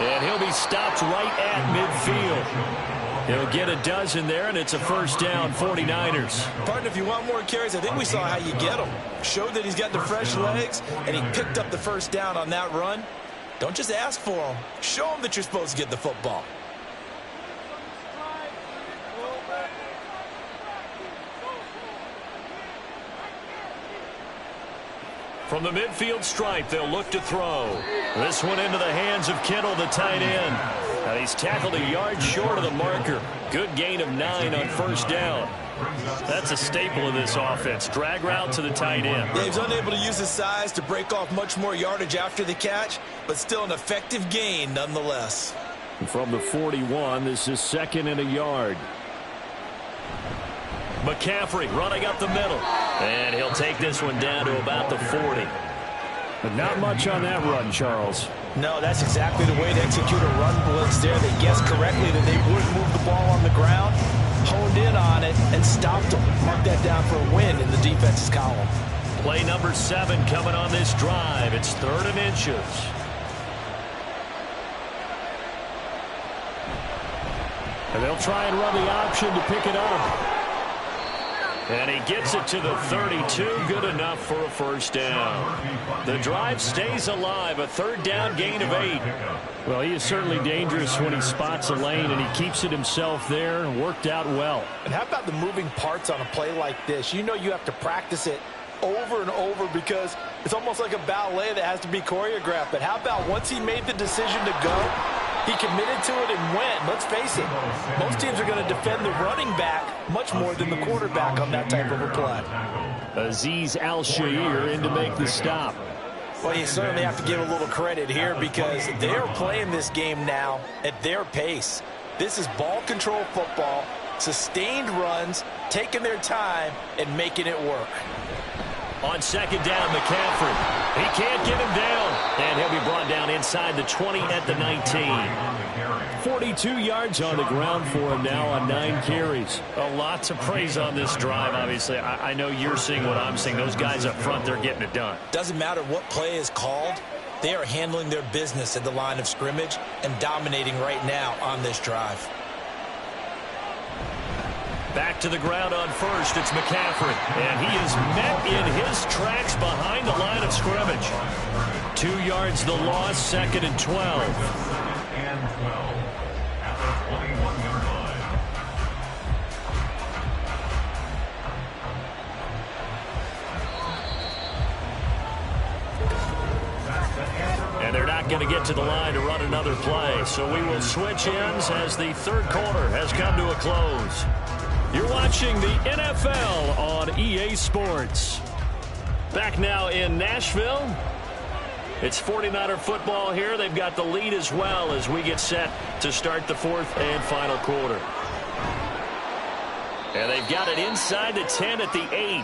B: And he'll be stopped right at midfield. He'll get a dozen there, and it's a first down, 49ers.
C: Partner, if you want more carries, I think we saw how you get them. Showed that he's got the fresh legs, and he picked up the first down on that run. Don't just ask for them. Show them that you're supposed to get the football.
B: From the midfield stripe, they'll look to throw. This one into the hands of Kittle, the tight end. And he's tackled a yard short of the marker. Good gain of 9 on first down. That's a staple of this offense. Drag route to the tight end.
C: Yeah, he's unable to use his size to break off much more yardage after the catch, but still an effective gain nonetheless.
B: From the 41, this is 2nd and a yard. McCaffrey running up the middle. And he'll take this one down to about the 40. But not much on that run, Charles.
C: No, that's exactly the way to execute a run blitz there. They guessed correctly that they would move the ball on the ground, honed in on it, and stopped them. Mark that down for a win in the defense's column.
B: Play number 7 coming on this drive. It's 3rd and inches. And they'll try and run the option to pick it up. And he gets it to the 32. Good enough for a first down. The drive stays alive. A 3rd down gain of 8. Well, he is certainly dangerous when he spots a lane, and he keeps it himself there and worked out well.
C: And how about the moving parts on a play like this? You know you have to practice it over and over because it's almost like a ballet that has to be choreographed. But how about once he made the decision to go, he committed to it and went. Let's face it, most teams are going to defend the running back much more than the quarterback on that type of a play.
B: Azeez Al-Shaair in to make the stop.
C: Well, you certainly have to give a little credit here because they're playing this game now at their pace. This is ball control football, sustained runs, taking their time, and making it work.
B: On 2nd down, McCaffrey. He can't get him down. And he'll be brought down inside the 20 at the 19. 42 yards on the ground for him now on 9 carries. A lot to praise on this drive, obviously. I know you're seeing what I'm seeing. Those guys up front, they're getting it done.
C: Doesn't matter what play is called. They are handling their business at the line of scrimmage and dominating right now on this drive.
B: Back to the ground on first, it's McCaffrey. And he is met in his tracks behind the line of scrimmage. 2 yards the loss, 2nd and 12. And they're not going to get to the line to run another play. So we will switch ends as the 3rd quarter has come to a close. You're watching the NFL on EA Sports. Back now in Nashville. It's 49er football here. They've got the lead as well as we get set to start the 4th and final quarter. And they've got it inside the 10 at the 8.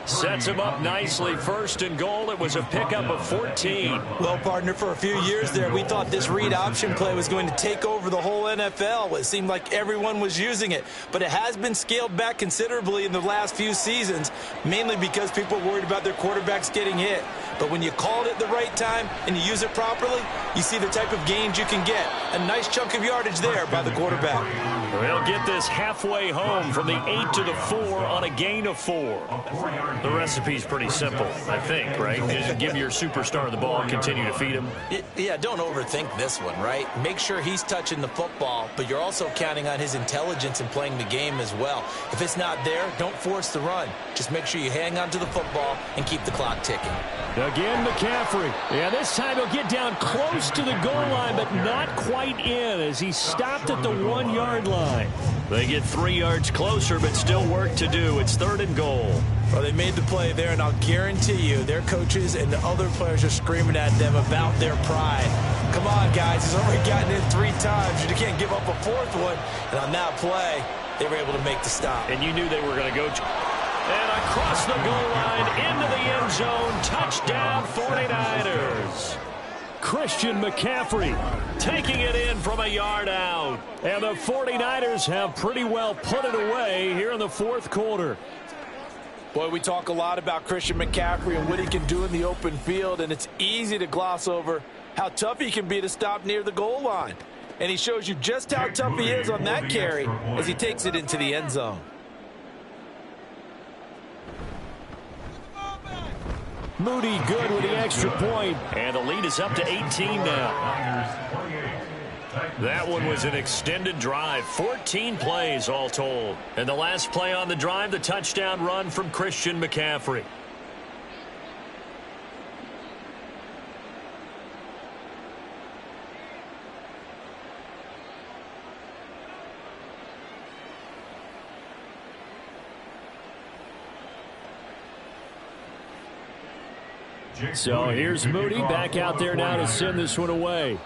B: Sets them up nicely. 1st and goal. It was a pickup of 14.
C: Well, partner, for a few years there, we thought this read option play was going to take over the whole NFL. It seemed like everyone was using it. But it has been scaled back considerably in the last few seasons, mainly because people are worried about their quarterbacks getting hit. But when you call it at the right time and you use it properly, you see the type of gains you can get. A nice chunk of yardage there by the quarterback.
B: They'll get this halfway home from the 8 to the 4 on a gain of 4. The recipe's pretty simple, I think, right? Just give your superstar the ball and continue to feed him.
C: Yeah, don't overthink this one, right? Make sure he's touching the football, but you're also counting on his intelligence in playing the game as well. If it's not there, don't force the run. Just make sure you hang on to the football and keep the clock ticking.
B: Again, McCaffrey. Yeah, this time he'll get down close to the goal line, but not quite in as he stopped at the 1-yard line. They get 3 yards closer, but still work to do. It's 3rd and goal.
C: Well, they made the play there, and I'll guarantee you their coaches and the other players are screaming at them about their pride. Come on, guys. He's already gotten in 3 times. You can't give up a 4th one. And on that play, they were able to make the stop.
B: And you knew they were going to go. And across the goal line, into the end zone, touchdown 49ers. Christian McCaffrey taking it in from a yard out. And the 49ers have pretty well put it away here in the 4th quarter.
D: Boy, we talk a lot about Christian McCaffrey and what he can do in the open field, and it's easy to gloss over how tough he can be to stop near the goal line. And he shows you just how tough he is on that carry as he takes it into the end zone.
B: Moody good with the extra point. And the lead is up to 18 now. That one was an extended drive. 14 plays all told. And the last play on the drive, the touchdown run from Christian McCaffrey. So here's Moody back out there now to send this one away.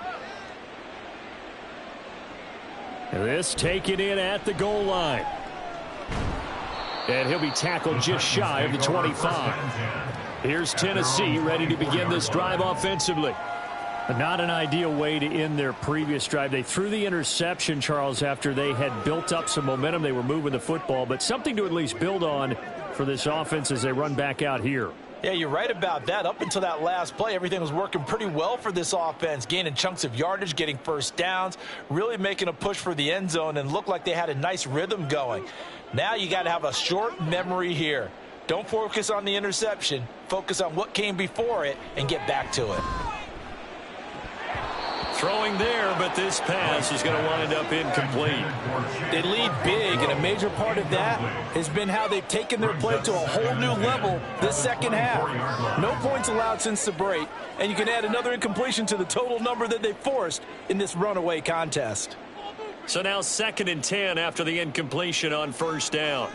B: This taken in at the goal line. And he'll be tackled just shy of the 25. Here's Tennessee ready to begin this drive offensively. Not an ideal way to end their previous drive. They threw the interception, Charles, after they had built up some momentum. They were moving the football, but something to at least build on for this offense as they run back out here.
D: Yeah, you're right about that. Up until that last play, everything was working pretty well for this offense, gaining chunks of yardage, getting first downs, really making a push for the end zone, and looked like they had a nice rhythm going. Now you got to have a short memory here. Don't focus on the interception. Focus on what came before it and get back to it.
B: Throwing there, but this pass is going to wind up incomplete.
D: They lead big, and a major part of that has been how they've taken their play to a whole new level this second half. No points allowed since the break, and you can add another incompletion to the total number that they forced in this runaway contest.
B: So now 2nd and 10 after the incompletion on first down.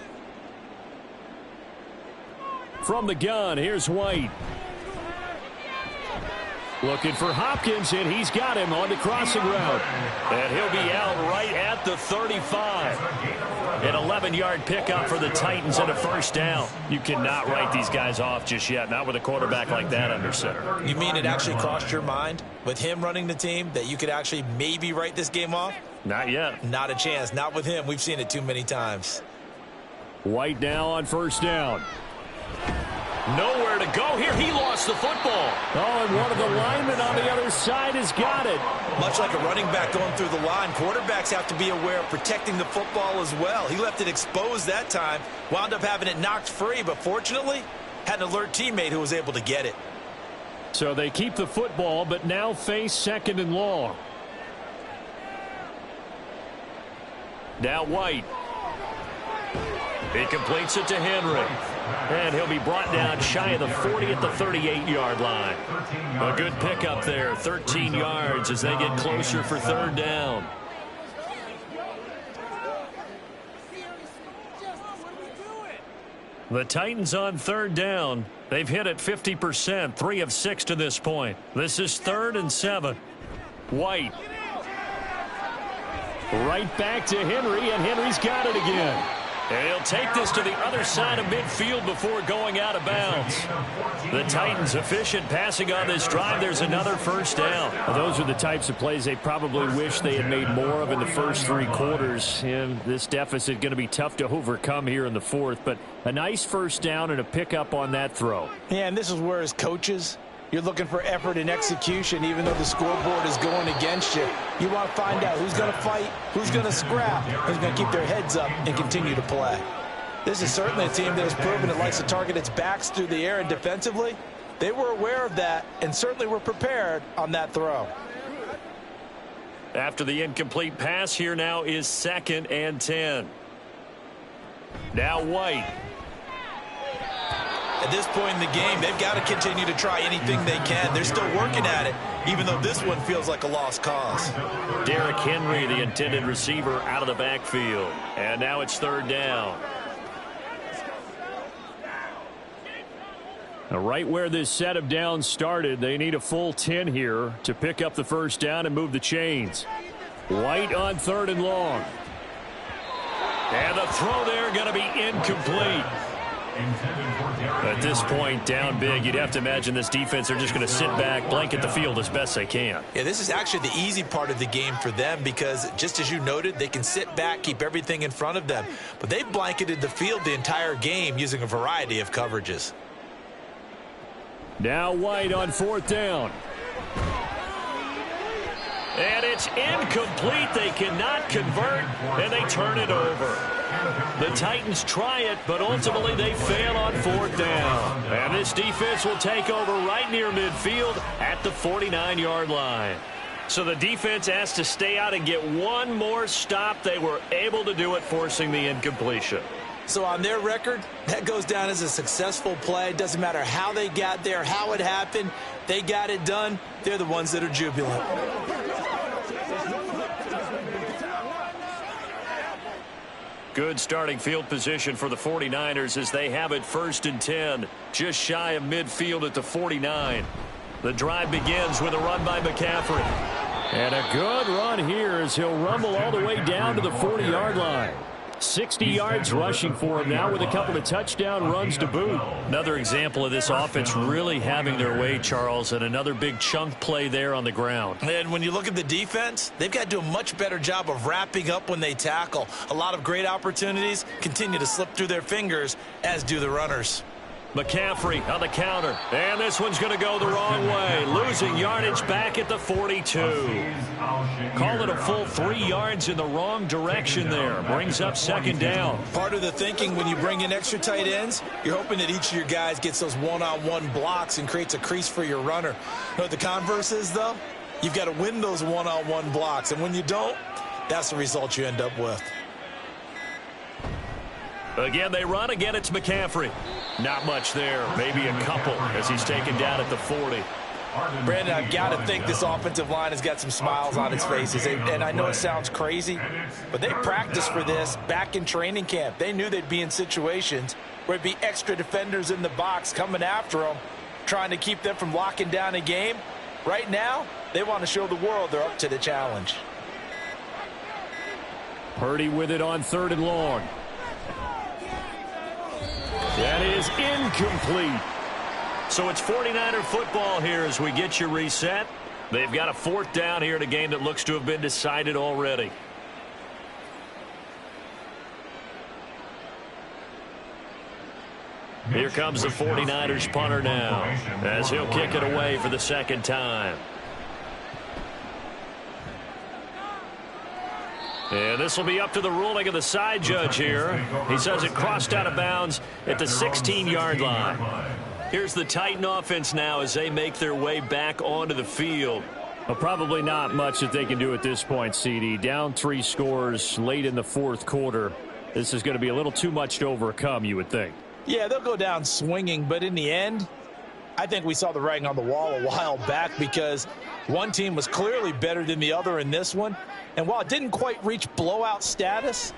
B: From the gun, here's White. Looking for Hopkins, and he's got him on the crossing route. And he'll be out right at the 35. An 11-yard pickup for the Titans and a first down. You cannot write these guys off just yet, not with a quarterback like that under center.
C: You mean it actually crossed your mind with him running the team that you could actually maybe write this game off?
B: Not yet.
C: Not a chance. Not with him. We've seen it too many times.
B: White now on first down. Nowhere to go here. He lost the football. Oh, and one of the linemen on the other side has got it.
C: Much like a running back going through the line, quarterbacks have to be aware of protecting the football as well. He left it exposed that time, wound up having it knocked free, but fortunately had an alert teammate who was able to get it.
B: So they keep the football, but now face 2nd and long. Now White. He completes it to Henry. And he'll be brought down shy of the 40 at the 38-yard line. A good pickup there, 13 yards as they get closer for 3rd down. The Titans on 3rd down. They've hit it 50%, 3 of 6 to this point. This is 3rd and 7. White. Right back to Henry, and Henry's got it again. And he'll take this to the other side of midfield before going out of bounds. The Titans efficient passing on this drive. There's another first down. Well, those are the types of plays they probably wish they had made more of in the first 3 quarters. And this deficit going to be tough to overcome here in the 4th. But a nice first down and a pickup on that throw.
C: Yeah, and this is where as coaches, you're looking for effort and execution, even though the scoreboard is going against you. You want to find out who's going to fight, who's going to scrap, who's going to keep their heads up and continue to play. This is certainly a team that has proven it likes to target its backs through the air, and defensively, they were aware of that and certainly were prepared on that throw.
B: After the incomplete pass, here now is 2nd and 10. Now White.
C: At this point in the game, they've got to continue to try anything they can. They're still working at it, even though this one feels like a lost cause.
B: Derrick Henry, the intended receiver, out of the backfield. And now it's 3rd down. Right where this set of downs started, they need a full 10 here to pick up the first down and move the chains. White on 3rd and long. And the throw there going to be incomplete. At this point, down big, you'd have to imagine this defense are just going to sit back, blanket the field as best they can.
C: Yeah, this is actually the easy part of the game for them because, just as you noted, they can sit back, keep everything in front of them. But they've blanketed the field the entire game using a variety of coverages. Now White on 4th down. And it's incomplete. They cannot convert, and they turn it over. The Titans try it, but ultimately they fail on 4th down. And this defense will take over right near midfield at the 49-yard line. So the defense has to stay out and get one more stop. They were able to do it, forcing the incompletion. So on their record, that goes down as a successful play. It doesn't matter how they got there, how it happened. They got it done. They're the ones that are jubilant. Good starting field position for the 49ers as they have it 1st and 10, just shy of midfield at the 49. The drive begins with a run by McCaffrey. And a good run here as he'll rumble all the way down to the 40-yard line. 60 yards rushing for him now with a couple of touchdown runs to boot. Another example of this offense really having their way, Charles, and another big chunk play there on the ground. And when you look at the defense, they've got to do a much better job of wrapping up when they tackle. A lot of great opportunities continue to slip through their fingers, as do the runners. McCaffrey on the counter, and this one's going to go the wrong way, losing yardage back at the 42. Call it a full 3 yards in the wrong direction there. Brings up 2nd down. Part of the thinking when you bring in extra tight ends, you're hoping that each of your guys gets those one-on-one blocks and creates a crease for your runner. You know what the converse is, though? You've got to win those one-on-one blocks, and when you don't, that's the result you end up with. Again, they run. Again, it's McCaffrey. Not much there. Maybe a couple as he's taken down at the 40. Brandon, I've got to think this offensive line has got some smiles on its faces. And I know it sounds crazy, but they practiced for this back in training camp. They knew they'd be in situations where it'd be extra defenders in the box coming after them, trying to keep them from locking down a game. Right now, they want to show the world they're up to the challenge. Purdy with it on 3rd and long. That is incomplete. So it's 49er football here as we get you reset. They've got a 4th down here in a game that looks to have been decided already. Here comes the 49ers punter now as he'll kick it away for the 2nd time. And this will be up to the ruling of the side judge here. He says it crossed out of bounds at the 16-yard line. Here's the Titan offense now as they make their way back onto the field. Well, probably not much that they can do at this point, CD. Down 3 scores late in the 4th quarter. This is going to be a little too much to overcome, you would think. Yeah, they'll go down swinging, but in the end, I think we saw the writing on the wall a while back because one team was clearly better than the other in this one. And while it didn't quite reach blowout status,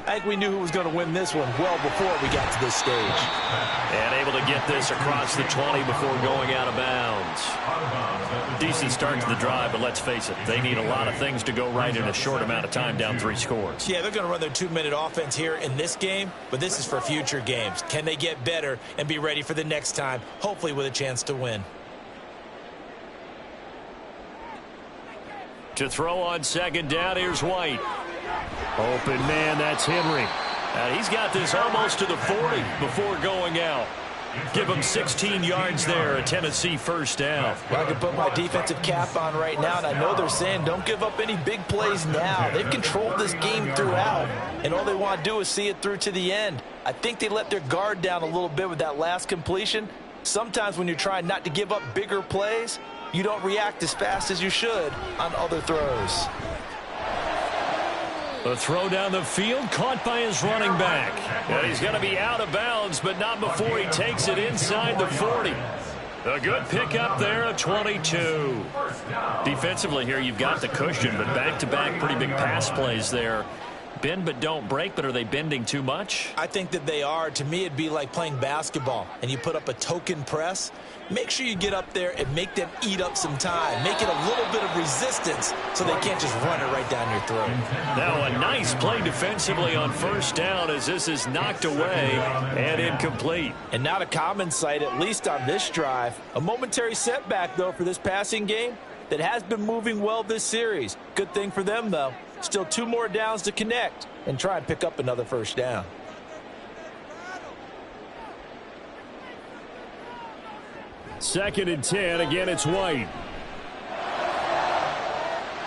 C: I think we knew who was going to win this one well before we got to this stage. And able to get this across the 20 before going out of bounds. Decent start to the drive, but let's face it, they need a lot of things to go right in a short amount of time, down 3 scores. Yeah, they're going to run their 2-minute offense here in this game, but this is for future games. Can they get better and be ready for the next time, hopefully with a chance to win? To throw on 2nd down, here's White. Open man, that's Henry. He's got this almost to the 40 before going out. Give him 16 yards there, a Tennessee 1st down. Well, I can put my defensive cap on right now, and I know they're saying don't give up any big plays now. They've controlled this game throughout, and all they want to do is see it through to the end. I think they let their guard down a little bit with that last completion. Sometimes when you're trying not to give up bigger plays, you don't react as fast as you should on other throws. The throw down the field caught by his running back. And he's going to be out of bounds, but not before he takes it inside the 40. A good pickup there at 22. Defensively here, you've got the cushion, but back-to-back pretty big pass plays there.
B: Bend but don't break, but are they bending too much?
C: I think that they are. To me, it'd be like playing basketball, and you put up a token press. Make sure you get up there and make them eat up some time. Make it a little bit of resistance so they can't just run it right down your throat.
B: Now a nice play defensively on first down as this is knocked away and incomplete.
C: And not a common sight, at least on this drive. A momentary setback, though, for this passing game that has been moving well this series. Good thing for them, though. Still 2 more downs to connect and try and pick up another first down.
B: Second and 10. Again, it's White.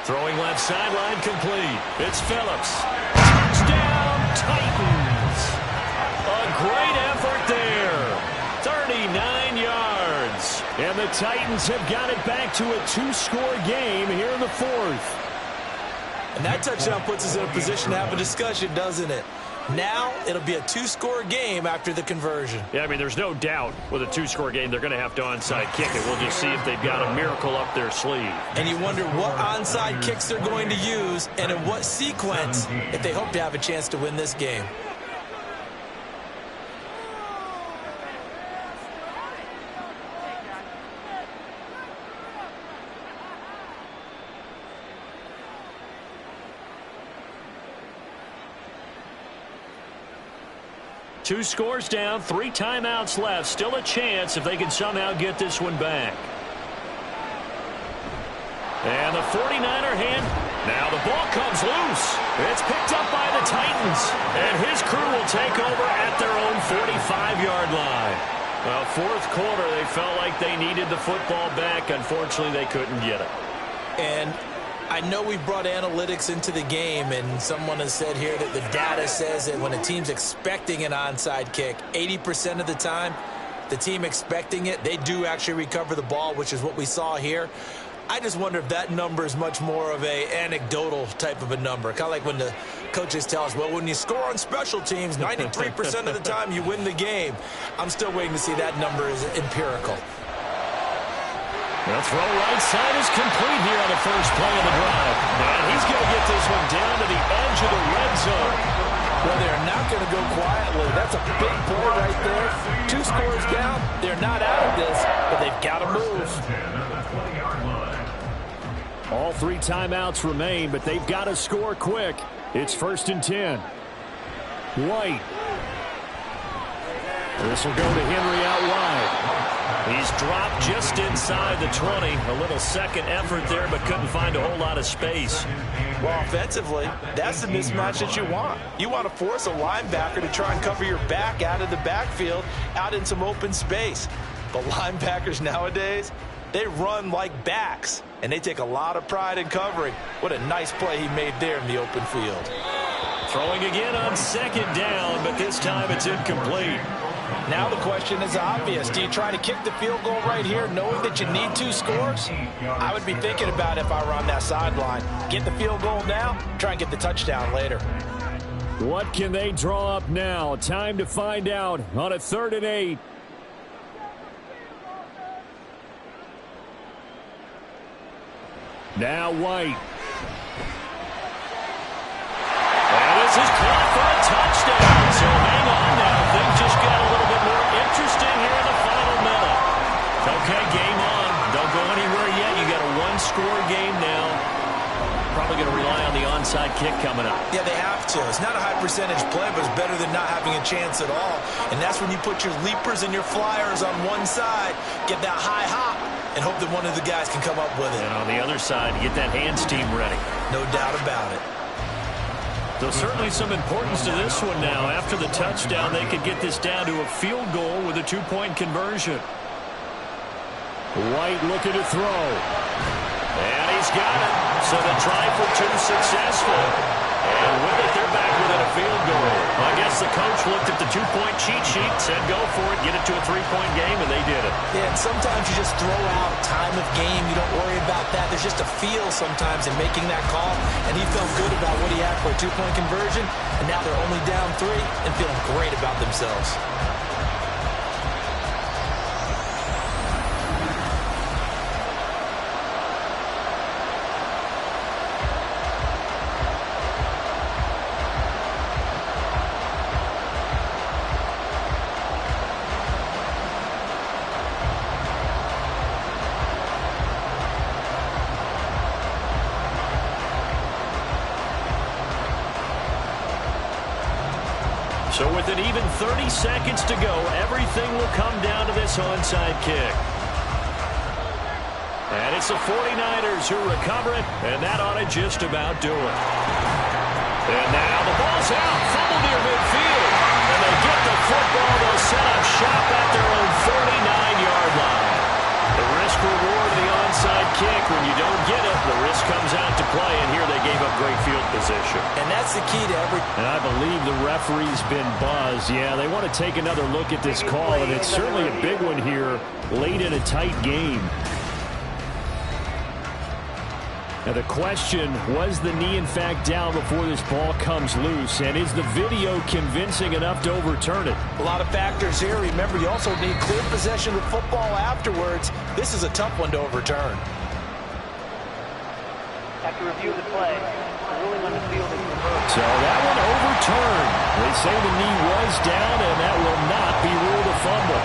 B: Throwing left sideline complete. It's Phillips. Touchdown, Titans. A great effort there. 39 yards. And the Titans have got it back to a 2-score game here in the 4th.
C: And that touchdown puts us in a position to have a discussion, doesn't it? Now it'll be a 2-score game after the conversion.
B: Yeah, I mean, there's no doubt with a 2-score game they're going to have to onside kick it. We'll just see if they've got a miracle up their sleeve.
C: And you wonder what onside kicks they're going to use and in what sequence if they hope to have a chance to win this game.
B: Two scores down, 3 timeouts left. Still a chance if they can somehow get this one back. And the 49er hand. Now the ball comes loose. It's picked up by the Titans. And his crew will take over at their own 45-yard line. Well, 4th quarter, they felt like they needed the football back. Unfortunately, they couldn't get it.
C: And I know we brought analytics into the game, and someone has said here that the data says that when a team's expecting an onside kick, 80% of the time, the team expecting it, they do actually recover the ball, which is what we saw here. I just wonder if that number is much more of a anecdotal type of a number. Kind of like when the coaches tell us, well, when you score on special teams, 93% of the time you win the game. I'm still waiting to see that number is empirical.
B: The throw right side is complete here on the first play of the drive. And he's going to get this one down to the edge of the red zone.
C: Well, they're not going to go quietly. That's a big play right there. 2 scores down. They're not out of this, but they've got to move.
B: All 3 timeouts remain, but they've got to score quick. It's 1st and 10. White. This will go to Henry out wide. He's dropped just inside the 20. A little second effort there, but couldn't find a whole lot of space.
C: Well, offensively, that's the mismatch that you want. You want to force a linebacker to try and cover your back out of the backfield, out in some open space. But linebackers nowadays, they run like backs, and they take a lot of pride in covering. What a nice play he made there in the open field.
B: Throwing again on 2nd down, but this time it's incomplete.
C: Now the question is obvious. Do you try to kick the field goal right here knowing that you need 2 scores? I would be thinking about it if I were on that sideline. Get the field goal now, try and get the touchdown later.
B: What can they draw up now? Time to find out on a 3rd and 8. Now White. And this is caught for a touchdown. So hang on now. Things just got a little bit more interesting here in the final minute. Okay, game on. Don't go anywhere yet. You got a 1-score game now. Probably going to rely on the onside kick coming up.
C: Yeah, they have to. It's not a high percentage play, but it's better than not having a chance at all. And that's when you put your leapers and your flyers on one side, get that high hop, and hope that one of the guys can come up with it.
B: And on the other side, get that hands team ready.
C: No doubt about it.
B: There's certainly some importance to this one now. After the touchdown, they could get this down to a field goal with a 2-point conversion. White looking to throw. And he's got it. So the try for 2 successful. And with it, they're back within a field goal. I guess the coach looked at the 2-point cheat sheet, said go for it, get it to a 3-point game, and they did it.
C: Yeah, and sometimes you just throw out time of game. You don't worry about that. There's just a feel sometimes in making that call, and he felt good about what he had for a 2-point conversion, and now they're only down 3 and feeling great about themselves.
B: So with an even 30 seconds to go, everything will come down to this onside kick. And it's the 49ers who recover it, and that ought to just about do it. And now the ball's out, fumble near midfield. And they get the football, they'll set up shop at their own 49-yard line. The risk-reward of the onside kick, when you don't get it, the risk comes out to play, and here they gave up great field position.
C: And that's the key to every...
B: And I believe the referee's been buzzed. Yeah, they want to take another look at this call, and it's certainly a big one here late in a tight game. Now the question, was the knee in fact down before this ball comes loose? And is the video convincing enough to overturn it?
C: A lot of factors here. Remember, you also need clear possession of football afterwards. This is a tough one to overturn.
F: After review of the play, the ruling on the field is reversed.
B: So that one overturned. They say the knee was down, and that will not be ruled a fumble.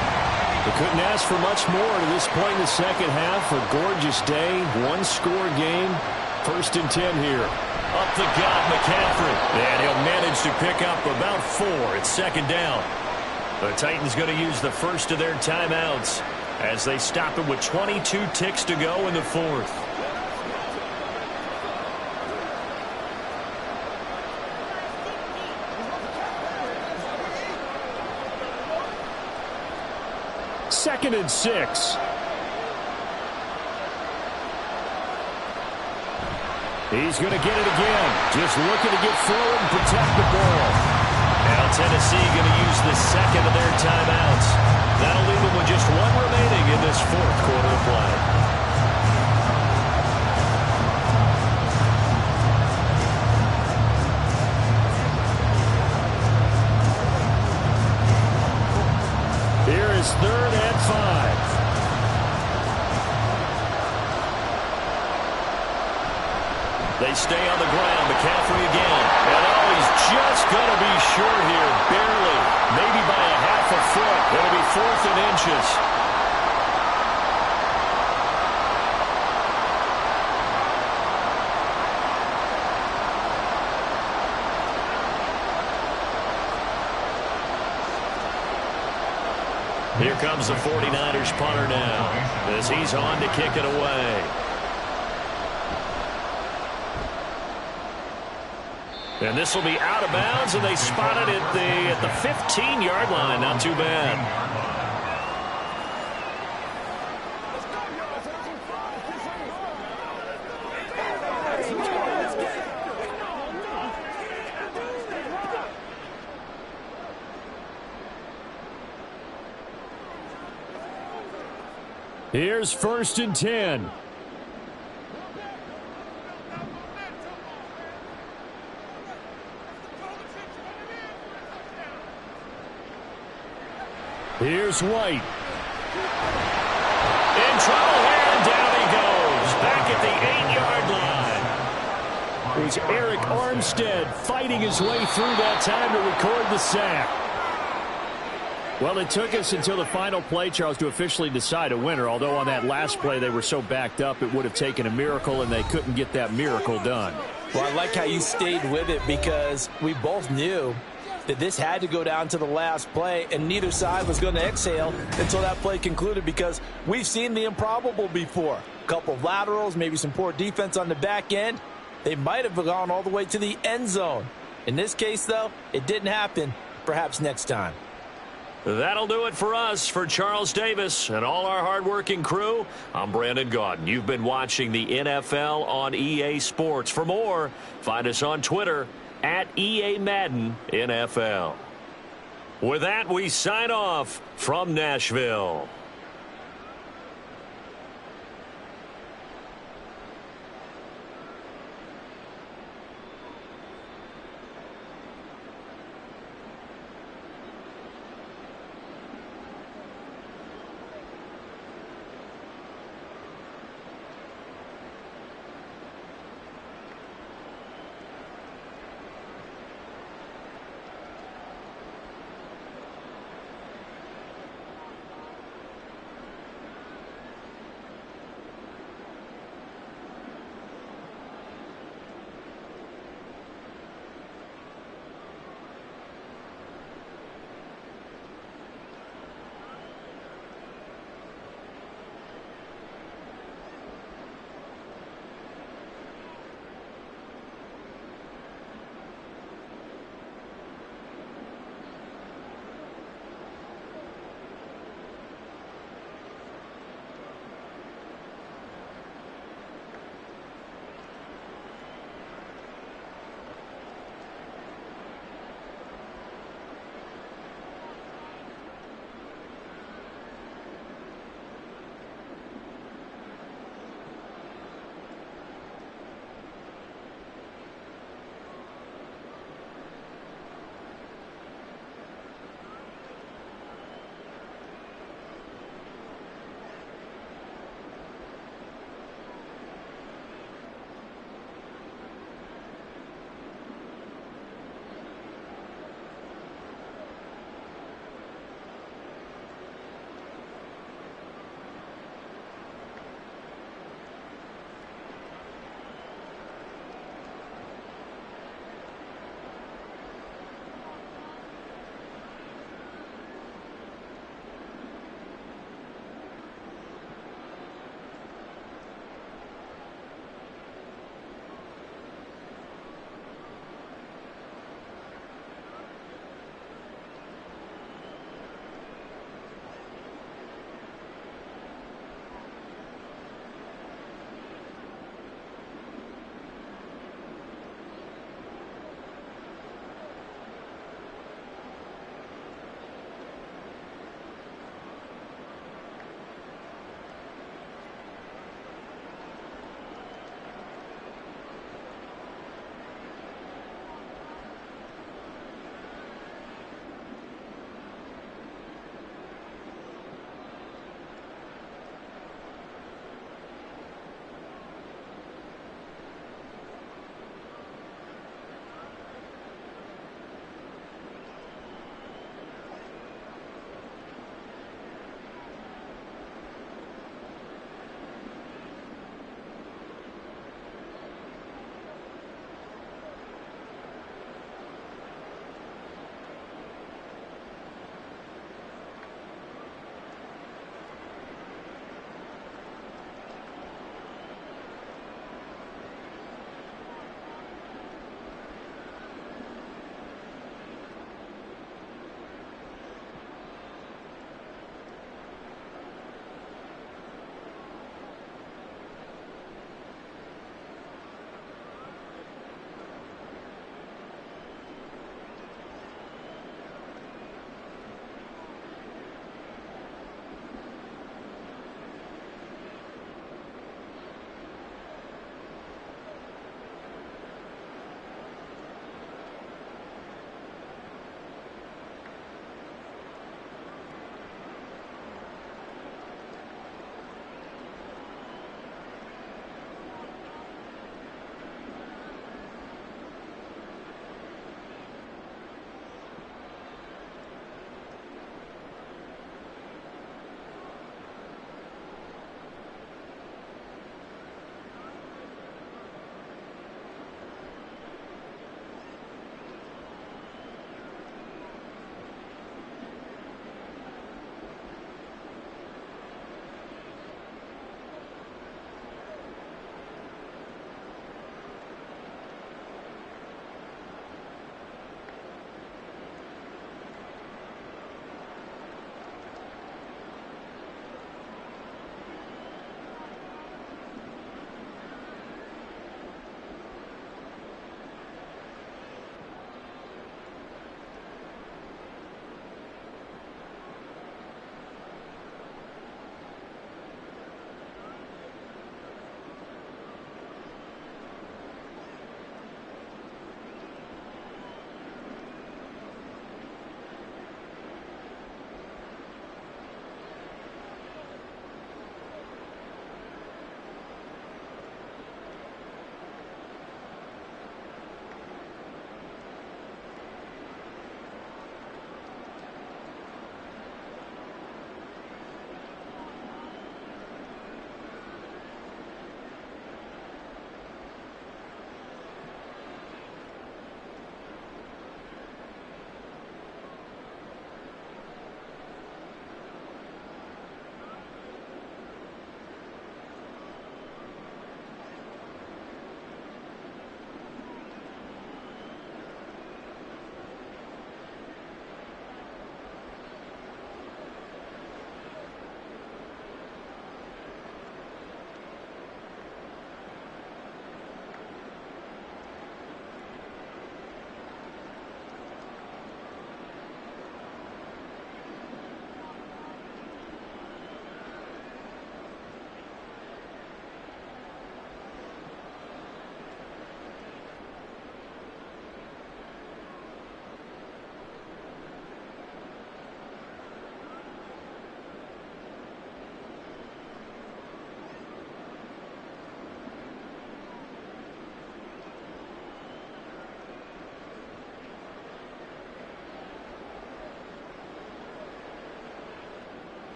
B: They couldn't ask for much more to this point in the second half. A gorgeous day, one-score game. 1st and 10 here. Up the gut, McCaffrey. And he'll manage to pick up about 4. It's 2nd down. The Titans going to use the first of their timeouts as they stop it with 22 ticks to go in the 4th. Second and 6. He's going to get it again. Just looking to get forward and protect the ball. Now Tennessee going to use the second of their timeouts. That'll leave them with just one remaining in this 4th quarter of play. Here is 3rd and 5. They stay on the ground. McCaffrey again. And oh, he's just going to be short here. Barely. Maybe by a half a foot. It'll be 4th and inches. Here comes the 49ers punter now as he's on to kick it away. And this will be out of bounds, and they spot it at the 15-yard line. Not too bad. Here's 1st and 10. Here's White. In trouble here, and down he goes. Back at the 8-yard line. It was Eric Armstead fighting his way through that time to record the sack. Well, it took us until the final play, Charles, to officially decide a winner, although on that last play they were so backed up it would have taken a miracle, and they couldn't get that miracle done.
C: Well, I like how you stayed with it because we both knew that this had to go down to the last play, and neither side was going to exhale until that play concluded because we've seen the improbable before. A couple of laterals, maybe some poor defense on the back end. They might have gone all the way to the end zone. In this case, though, it didn't happen. Perhaps next time.
B: That'll do it for us. For Charles Davis and all our hardworking crew, I'm Brandon Gaudin. You've been watching the NFL on EA Sports. For more, find us on Twitter at EA Madden NFL. With that, we sign off from Nashville.